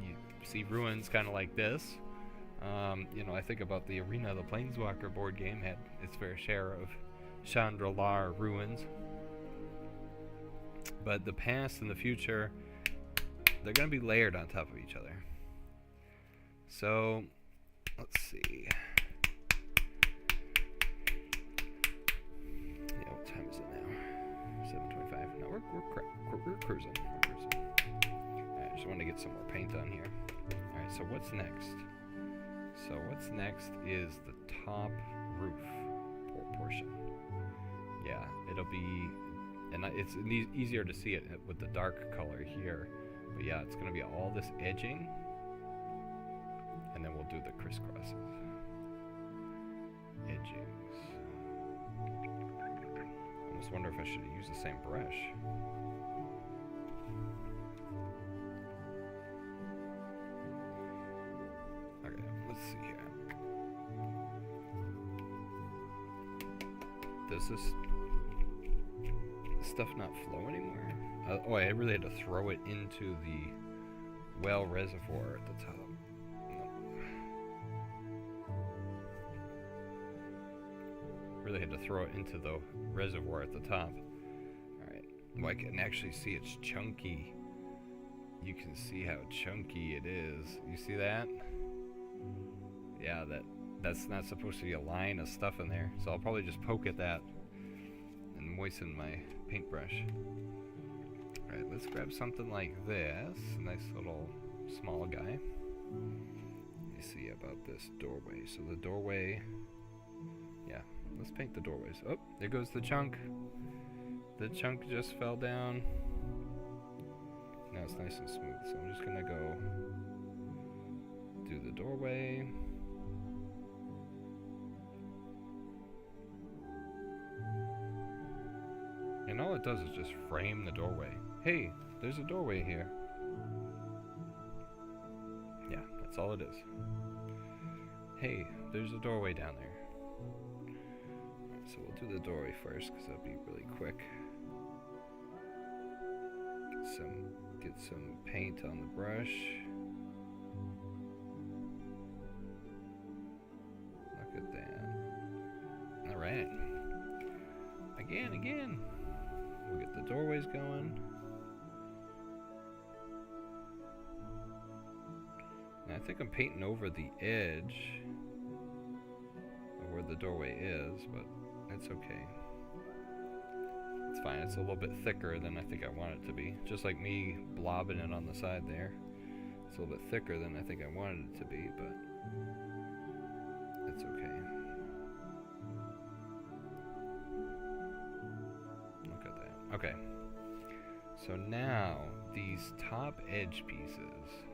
you see ruins kind of like this. You know, I think about the Arena the Planeswalker board game had its fair share of Chandra-Lar ruins. But the past and the future, they're going to be layered on top of each other. So, let's see. Yeah, what time is it now? 7:25. No, we're cruising. Alright, I just want to get some more paint on here. Alright, so what's next? So what's next is the top roof portion. Yeah, it'll be, and it's easier to see it with the dark color here. But yeah, it's going to be all this edging, and then we'll do the crisscrosses. Edgings. I almost wonder if I should use the same brush. Okay, let's see here. Does this stuff not flow anymore? Oh, I really had to throw it into the well reservoir at the top. Really had to throw it into the reservoir at the top. Alright. Well, I can actually see it's chunky. You can see how chunky it is. You see that? Yeah, that's not supposed to be a line of stuff in there. So I'll probably just poke at that and moisten my paintbrush. Alright, let's grab something like this. A nice little small guy. Let me see about this doorway. So the doorway, yeah, let's paint the doorways. Oh, there goes the chunk. The chunk just fell down. Now it's nice and smooth. So I'm just gonna go do the doorway. And all it does is just frame the doorway. Hey, there's a doorway here. Yeah, that's all it is. Hey, there's a doorway down there. So we'll do the doorway first, because that'll be really quick. Get some paint on the brush. Look at that. Alright. Again. We'll get the doorways going. And I think I'm painting over the edge of where the doorway is, but it's okay. It's fine. It's a little bit thicker than I think I want it to be. Just like me blobbing it on the side there. It's a little bit thicker than I think I wanted it to be, but it's okay. Look at that. Okay. So now, these top edge pieces.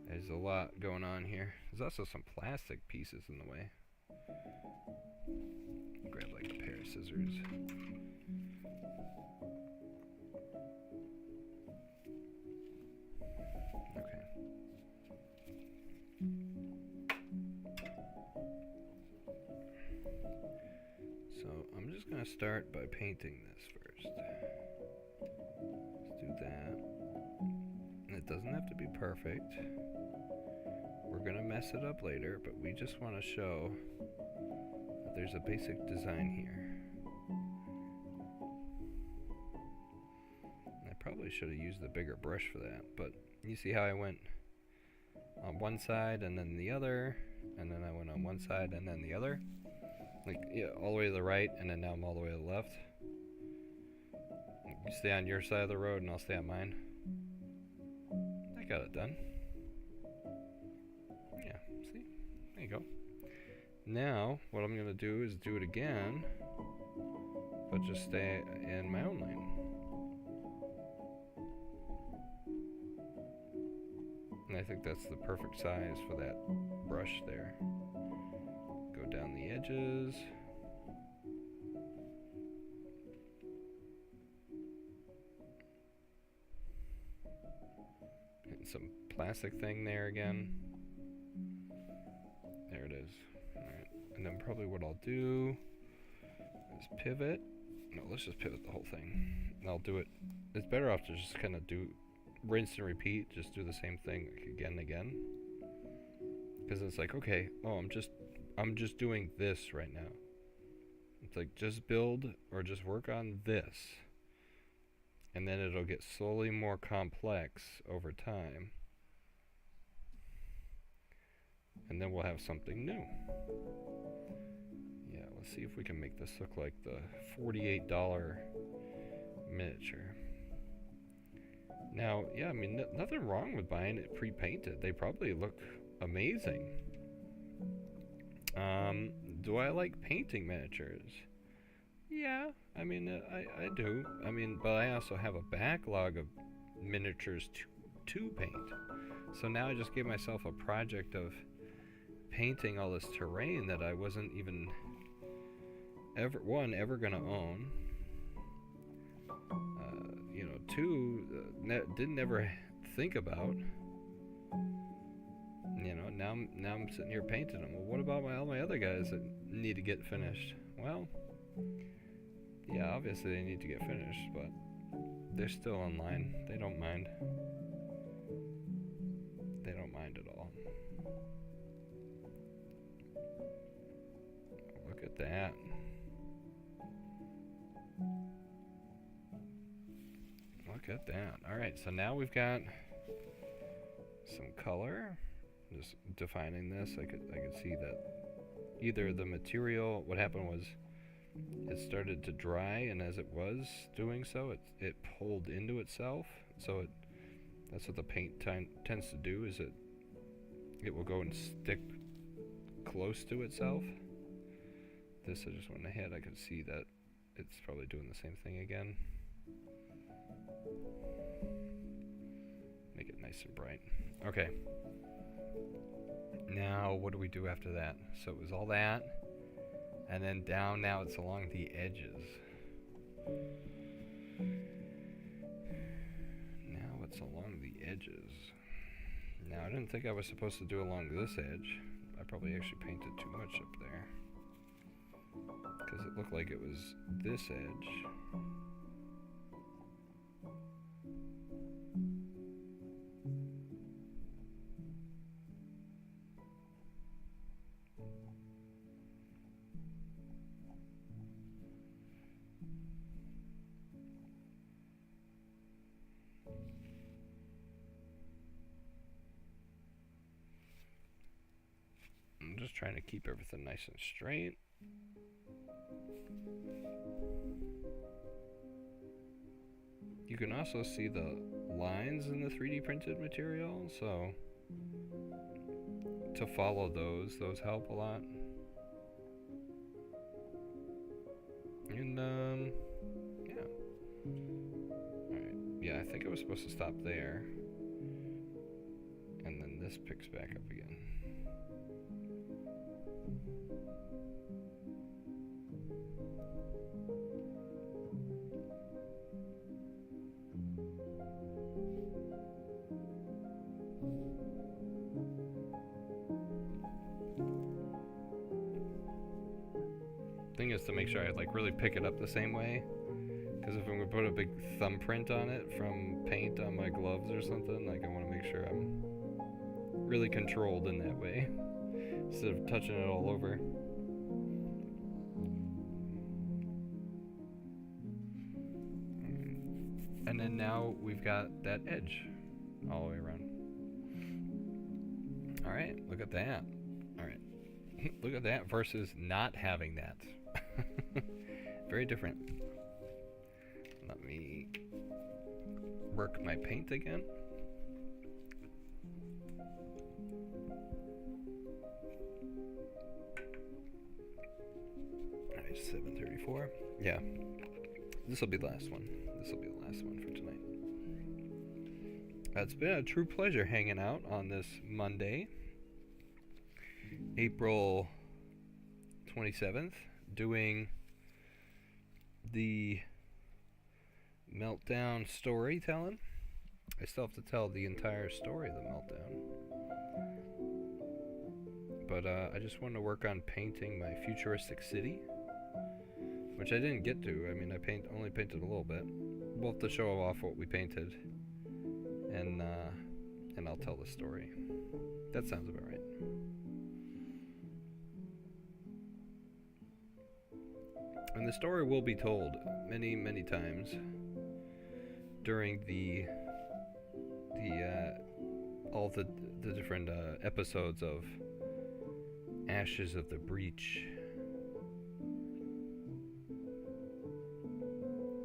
There's a lot going on here. There's also some plastic pieces in the way. Grab like a pair of scissors. Okay. So I'm just gonna start by painting this first. Let's do that. And it doesn't have to be perfect. We're gonna mess it up later, but we just want to show that there's a basic design here. I probably should have used the bigger brush for that, but you see how I went on one side and then the other, and then I went on one side and then the other? Like, yeah, all the way to the right, and then now I'm all the way to the left. You stay on your side of the road and I'll stay on mine. I got it done. Yeah, see? There you go. Now, what I'm going to do is do it again, but just stay in my own lane. And I think that's the perfect size for that brush there. Go down the edges. And some plastic thing there again. There it is. Alright. And then probably what I'll do is pivot No, let's just pivot the whole thing. I'll do it. It's better off to just kind of do rinse and repeat. Just do the same thing like again and again. Because it's like, okay, oh, I'm just doing this right now. It's like just build or just work on this. And then it'll get slowly more complex over time. And then we'll have something new. Yeah, let's see if we can make this look like the $48 miniature. Now, yeah, I mean, nothing wrong with buying it pre-painted. They probably look amazing. Do I like painting miniatures? Yeah, I mean, I do. I mean, but I also have a backlog of miniatures to paint. So now I just gave myself a project of painting all this terrain that I wasn't even ever gonna own. You know, two, didn't ever think about. You know, now I'm sitting here painting them. Well, what about all my other guys that need to get finished? Well, yeah, obviously they need to get finished, but they're still online. They don't mind. They don't mind at all. Look at that. Look at that. Alright, so now we've got some color. Just defining this, I could see that either the material, what happened was it started to dry, and as it was doing so, it pulled into itself. So that's what the paint tends to do, is it will go and stick close to itself. This, I just went ahead, I could see that it's probably doing the same thing again. Make it nice and bright. Okay. Now, what do we do after that? So it was all that, and then down, now it's along the edges. Now it's along the edges. Now, I didn't think I was supposed to do along this edge. I probably actually painted too much up there, because it looked like it was this edge. I'm just trying to keep everything nice and straight. You can also see the lines in the 3D printed material, so to follow those help a lot. And yeah. Alright, yeah, I think I was supposed to stop there. And then this picks back up again. Thing is to make sure I like really pick it up the same way, because if I'm gonna put a big thumbprint on it from paint on my gloves or something, like I want to make sure I'm really controlled in that way instead of touching it all over. And then now we've got that edge all the way around. Alright, look at that. Alright. Look at that versus not having that. Very different. Let me work my paint again. Alright, 7:34. Yeah. This will be the last one. This will be the last one for tonight. It's been a true pleasure hanging out on this Monday, April 27th, doing the Meltdown storytelling. I still have to tell the entire story of the Meltdown. But I just wanted to work on painting my futuristic city, which I didn't get to. I mean, I only painted a little bit. We'll have to show off what we painted, and I'll tell the story. That sounds about right. And the story will be told many, many times during all the different episodes of Ashes of the Breach,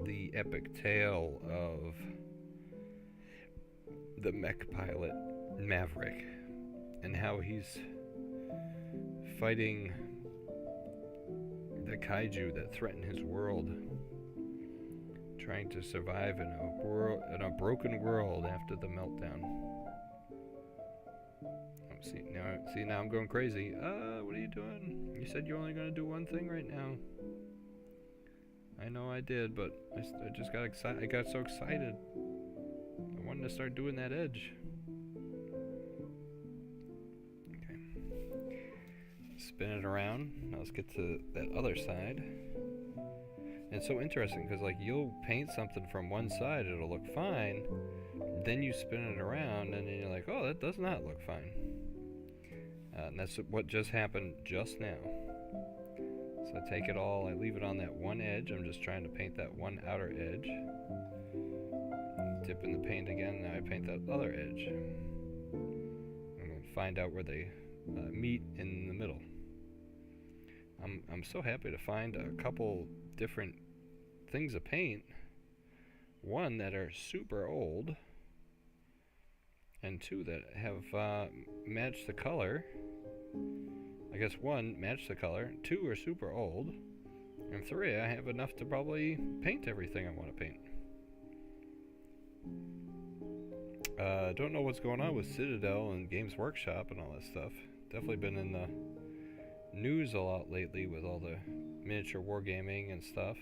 the epic tale of the mech pilot Maverick and how he's fighting the kaiju that threaten his world, trying to survive in a broken world after the meltdown. See now I'm going crazy. What are you doing? You said you're only gonna do one thing right now. I know I did, but I just got excited. I got so excited. I wanted to start doing that edge. Okay. Spin it around. Now let's get to that other side. And it's so interesting because, like, you'll paint something from one side, it'll look fine. Then you spin it around, and then you're like, oh, that does not look fine. And that's what just happened just now. So I take it all, I leave it on that one edge. I'm just trying to paint that one outer edge. Dip in the paint again, now I paint that other edge. I'm going to find out where they meet in the middle. I'm so happy to find a couple different things of paint. One that are super old, and two that have matched the color. I guess one matched the color, two are super old, and three I have enough to probably paint everything I want to paint. Don't know what's going on with Citadel and Games Workshop and all that stuff. Definitely been in the news a lot lately with all the miniature wargaming and stuff.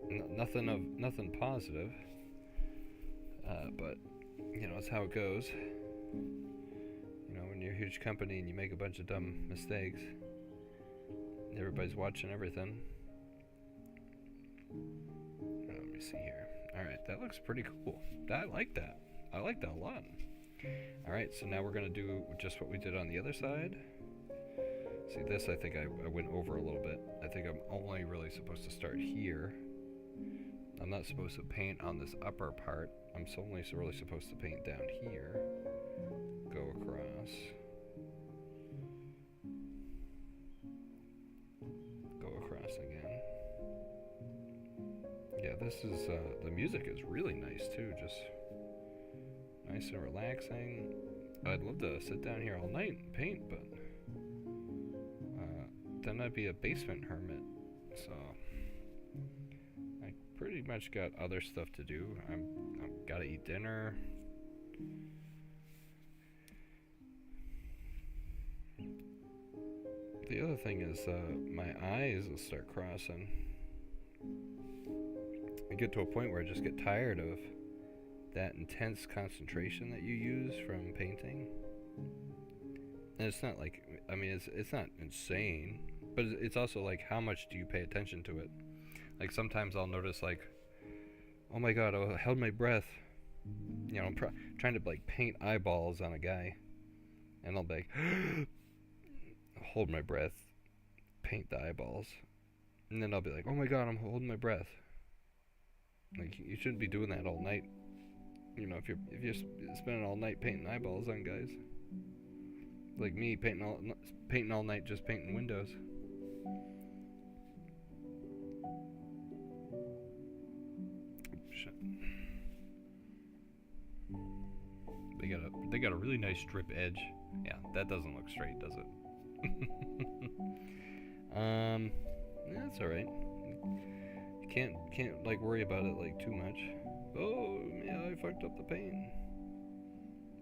Nothing positive, but you know, it's how it goes. You know, when you're a huge company and you make a bunch of dumb mistakes, everybody's watching everything. Let me see here. Alright, that looks pretty cool. I like that. I like that a lot. Alright, so now we're going to do just what we did on the other side. See, this I think I went over a little bit. I think I'm only really supposed to start here. I'm not supposed to paint on this upper part. I'm only really supposed to paint down here. Go across. Go across again. Yeah, this is, the music is really nice too, just nice and relaxing. I'd love to sit down here all night and paint, but then I'd be a basement hermit, so I pretty much got other stuff to do. I've gotta eat dinner. The other thing is, my eyes will start crossing. I get to a point where I just get tired of that intense concentration that you use from painting. And it's not like, I mean, it's not insane, but it's also like, how much do you pay attention to it? Like, sometimes I'll notice, like, oh my god, I held my breath. You know, I'm trying to, like, paint eyeballs on a guy, and I'll be like, hold my breath, paint the eyeballs, and then I'll be like, oh my god, I'm holding my breath. Like, you shouldn't be doing that all night. You know, if you're spending all night painting eyeballs on guys, like me, painting all night just painting windows. Shit. They got a really nice strip edge. Yeah, that doesn't look straight, does it? That's all right. You can't like worry about it like too much. Oh, yeah, I fucked up the paint.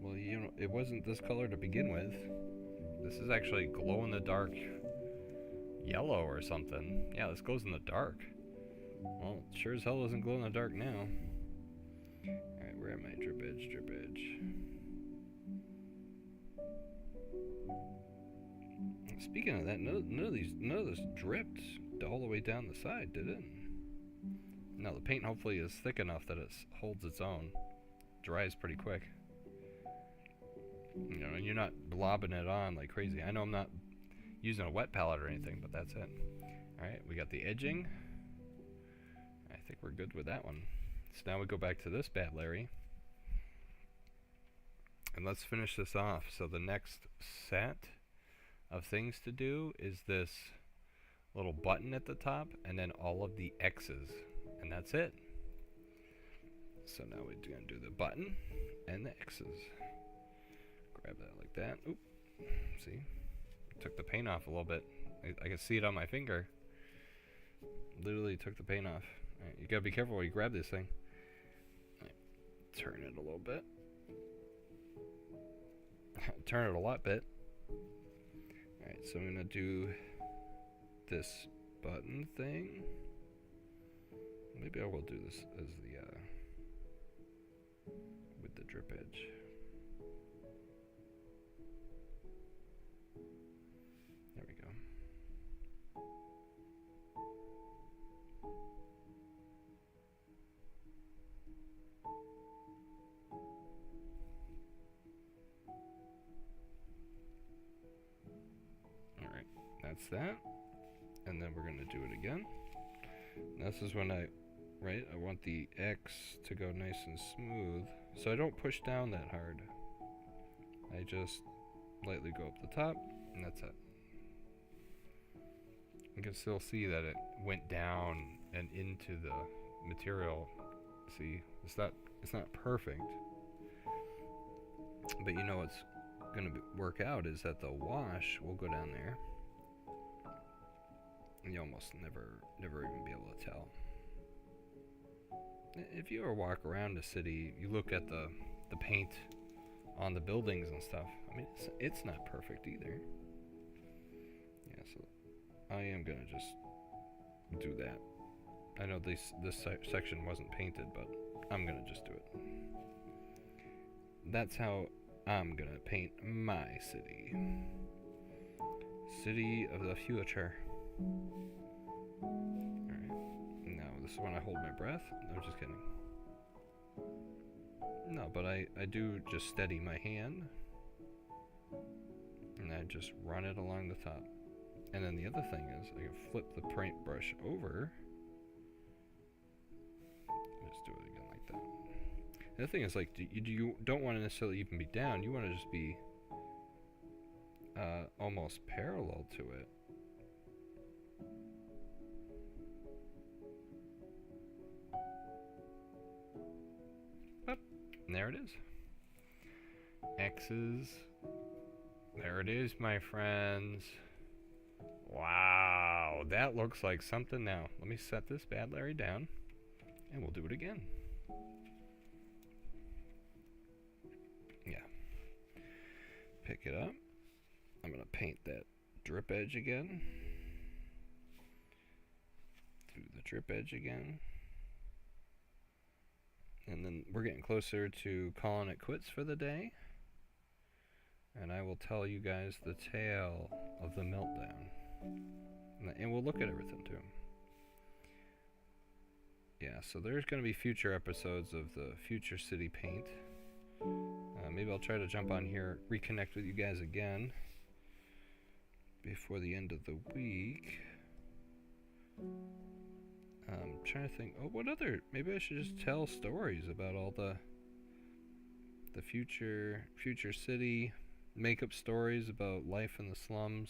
Well, you know, it wasn't this color to begin with. This is actually glow-in-the-dark yellow or something. Yeah, this glows in the dark. Well, it sure as hell doesn't glow in the dark now. Alright, where am I? Drip edge, drip edge. Speaking of that, none of this dripped all the way down the side, did it? No, the paint hopefully is thick enough that it holds its own. Dries pretty quick. You know, and you're not blobbing it on like crazy. I know I'm not using a wet palette or anything, but that's it. Alright, we got the edging. I think we're good with that one. So now we go back to this bad Larry. And let's finish this off. So the next set of things to do is this little button at the top and then all of the X's. And that's it. So now we're going to do the button and the X's. Grab that like that. Oop. See? Took the paint off a little bit. I can see it on my finger. Literally took the paint off. Alright, you gotta be careful when you grab this thing. Right, turn it a little bit. Turn it a lot bit. Alright, so I'm gonna do this button thing. Maybe I will do this as the with the drip edge. There we go. Alright, that's that. And then we're going to do it again. This is when I want the X to go nice and smooth. So I don't push down that hard. I just lightly go up the top, and that's it. You can still see that it went down and into the material. See, it's not perfect. But you know what's going to work out is that the wash will go down there. And you almost never even be able to tell. If you ever walk around the city, you look at the paint on the buildings and stuff. I mean, it's not perfect either. Yeah, so I am gonna just do that. I know this section wasn't painted, but I'm gonna just do it. That's how I'm gonna paint my city. City of the future. Alright, now this is when I hold my breath. No, just kidding. No, but I do just steady my hand. And I just run it along the top. And then the other thing is, I can flip the paintbrush over. Just do it again like that. The other thing is, like, you don't want to necessarily even be down. You want to just be almost parallel to it. And there it is. X's. There it is, my friends. Wow, that looks like something now. Let me set this bad Larry down, and we'll do it again. Yeah. Pick it up. I'm going to paint that drip edge again. Do the drip edge again. And then we're getting closer to calling it quits for the day. And I will tell you guys the tale of the meltdown. And we'll look at everything too. Yeah, so there's going to be future episodes of the Future City paint. Maybe I'll try to jump on here, reconnect with you guys again before the end of the week. I'm trying to think, what other, maybe I should just tell stories about all the future city, make up stories about life in the slums.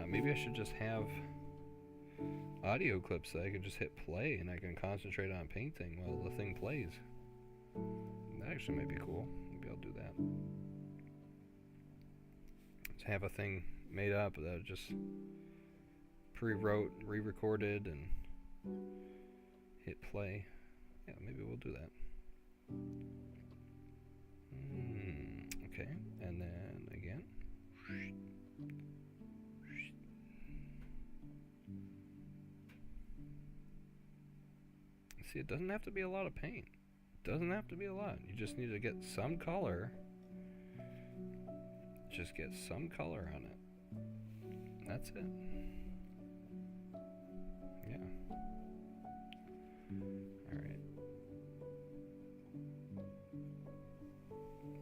Maybe I should just have audio clips that I can just hit play and I can concentrate on painting while the thing plays. That actually might be cool. Maybe I'll do that. Just have a thing made up that just pre-wrote, re-recorded, and hit play. Yeah, maybe we'll do that. Okay, and then again. See, it doesn't have to be a lot of paint. It doesn't have to be a lot. You just need to get some color just get some color on it. That's it. Yeah. Alright.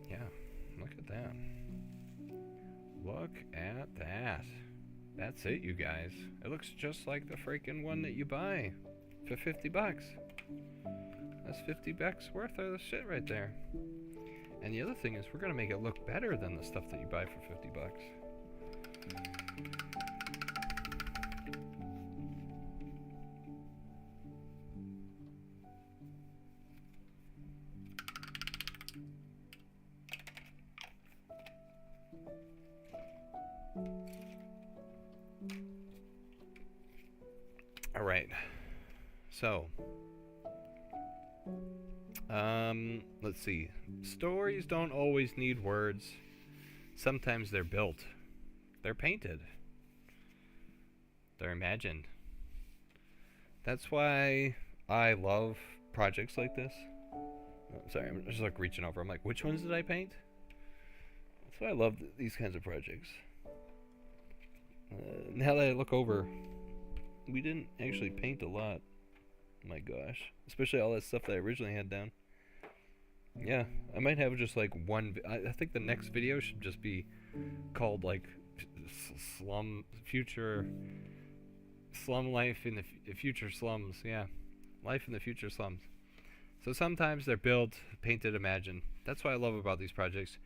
Yeah, look at that. Look at that. That's it, you guys. It looks just like the freaking one that you buy for 50 bucks. That's 50 bucks worth of the shit right there. And the other thing is, we're gonna make it look better than the stuff that you buy for 50 bucks. All right. So, let's see. Stories don't always need words. Sometimes they're built. They're painted. They're imagined. That's why I love projects like this. Oh, sorry, I'm just like reaching over. I'm like, which ones did I paint? That's why I love these kinds of projects. Now that I look over, we didn't actually paint a lot. My gosh. Especially all that stuff that I originally had down. Yeah, I might have just like one. I think the next video should just be called like future slum life in the future slums. Yeah, life in the future slums. So sometimes they're built, painted, imagined. That's what I love about these projects.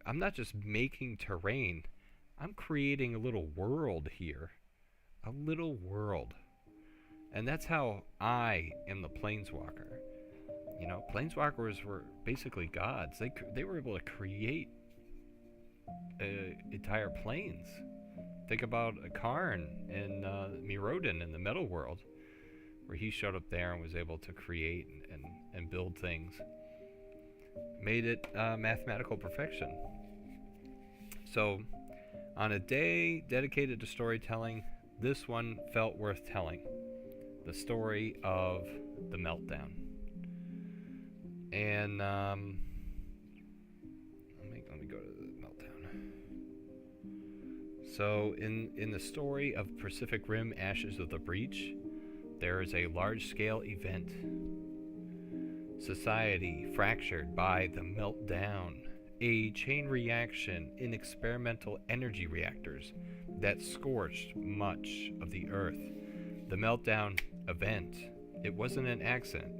I'm not just making terrain. I'm creating a little world here. A little world. And that's how I am the planeswalker. You know, planeswalkers were basically gods. They were able to create entire planes. Think about Karn and Mirodin in the Metal World, where he showed up there and was able to create and build things. Made it mathematical perfection. So, on a day dedicated to storytelling, this one felt worth telling. The story of the Meltdown. And let me go to the Meltdown. So in the story of Pacific Rim Ashes of the Breach, there is a large-scale event. Society fractured by the Meltdown, a chain reaction in experimental energy reactors that scorched much of the Earth. The Meltdown event, it wasn't an accident.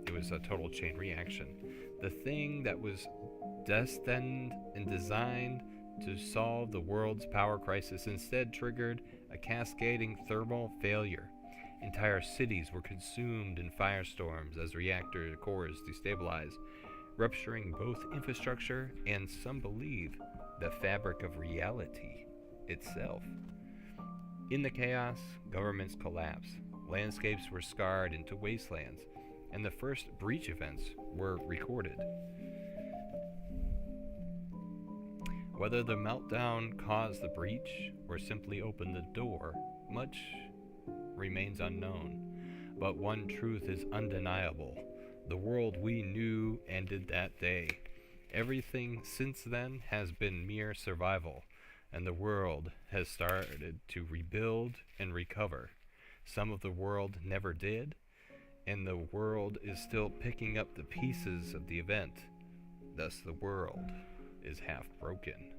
It was a total chain reaction. The thing that was destined and designed to solve the world's power crisis instead triggered a cascading thermal failure. Entire cities were consumed in firestorms as reactor cores destabilized, rupturing both infrastructure and, some believe, the fabric of reality itself. In the chaos, governments collapsed, landscapes were scarred into wastelands, and the first breach events were recorded. Whether the Meltdown caused the breach or simply opened the door, much remains unknown. But one truth is undeniable. The world we knew ended that day. Everything since then has been mere survival, and the world has started to rebuild and recover. Some of the world never did, and the world is still picking up the pieces of the event. Thus the world is half broken.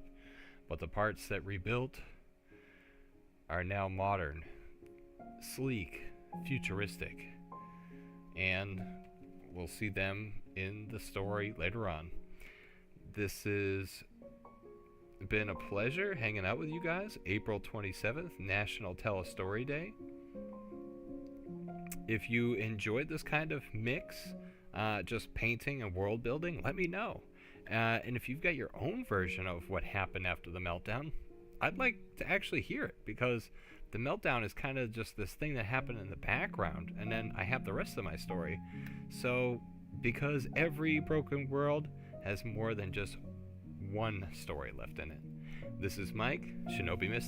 But the parts that rebuilt are now modern, sleek, futuristic, and we'll see them in the story later on. This has been a pleasure hanging out with you guys. April 27th, National Tell a Story Day. If you enjoyed this kind of mix, just painting and world building, let me know. And if you've got your own version of what happened after the Meltdown, I'd like to actually hear it, because the Meltdown is kind of just this thing that happened in the background, and then I have the rest of my story. So, because every broken world has more than just one story left in it. This is Mike, Shinobi Mist.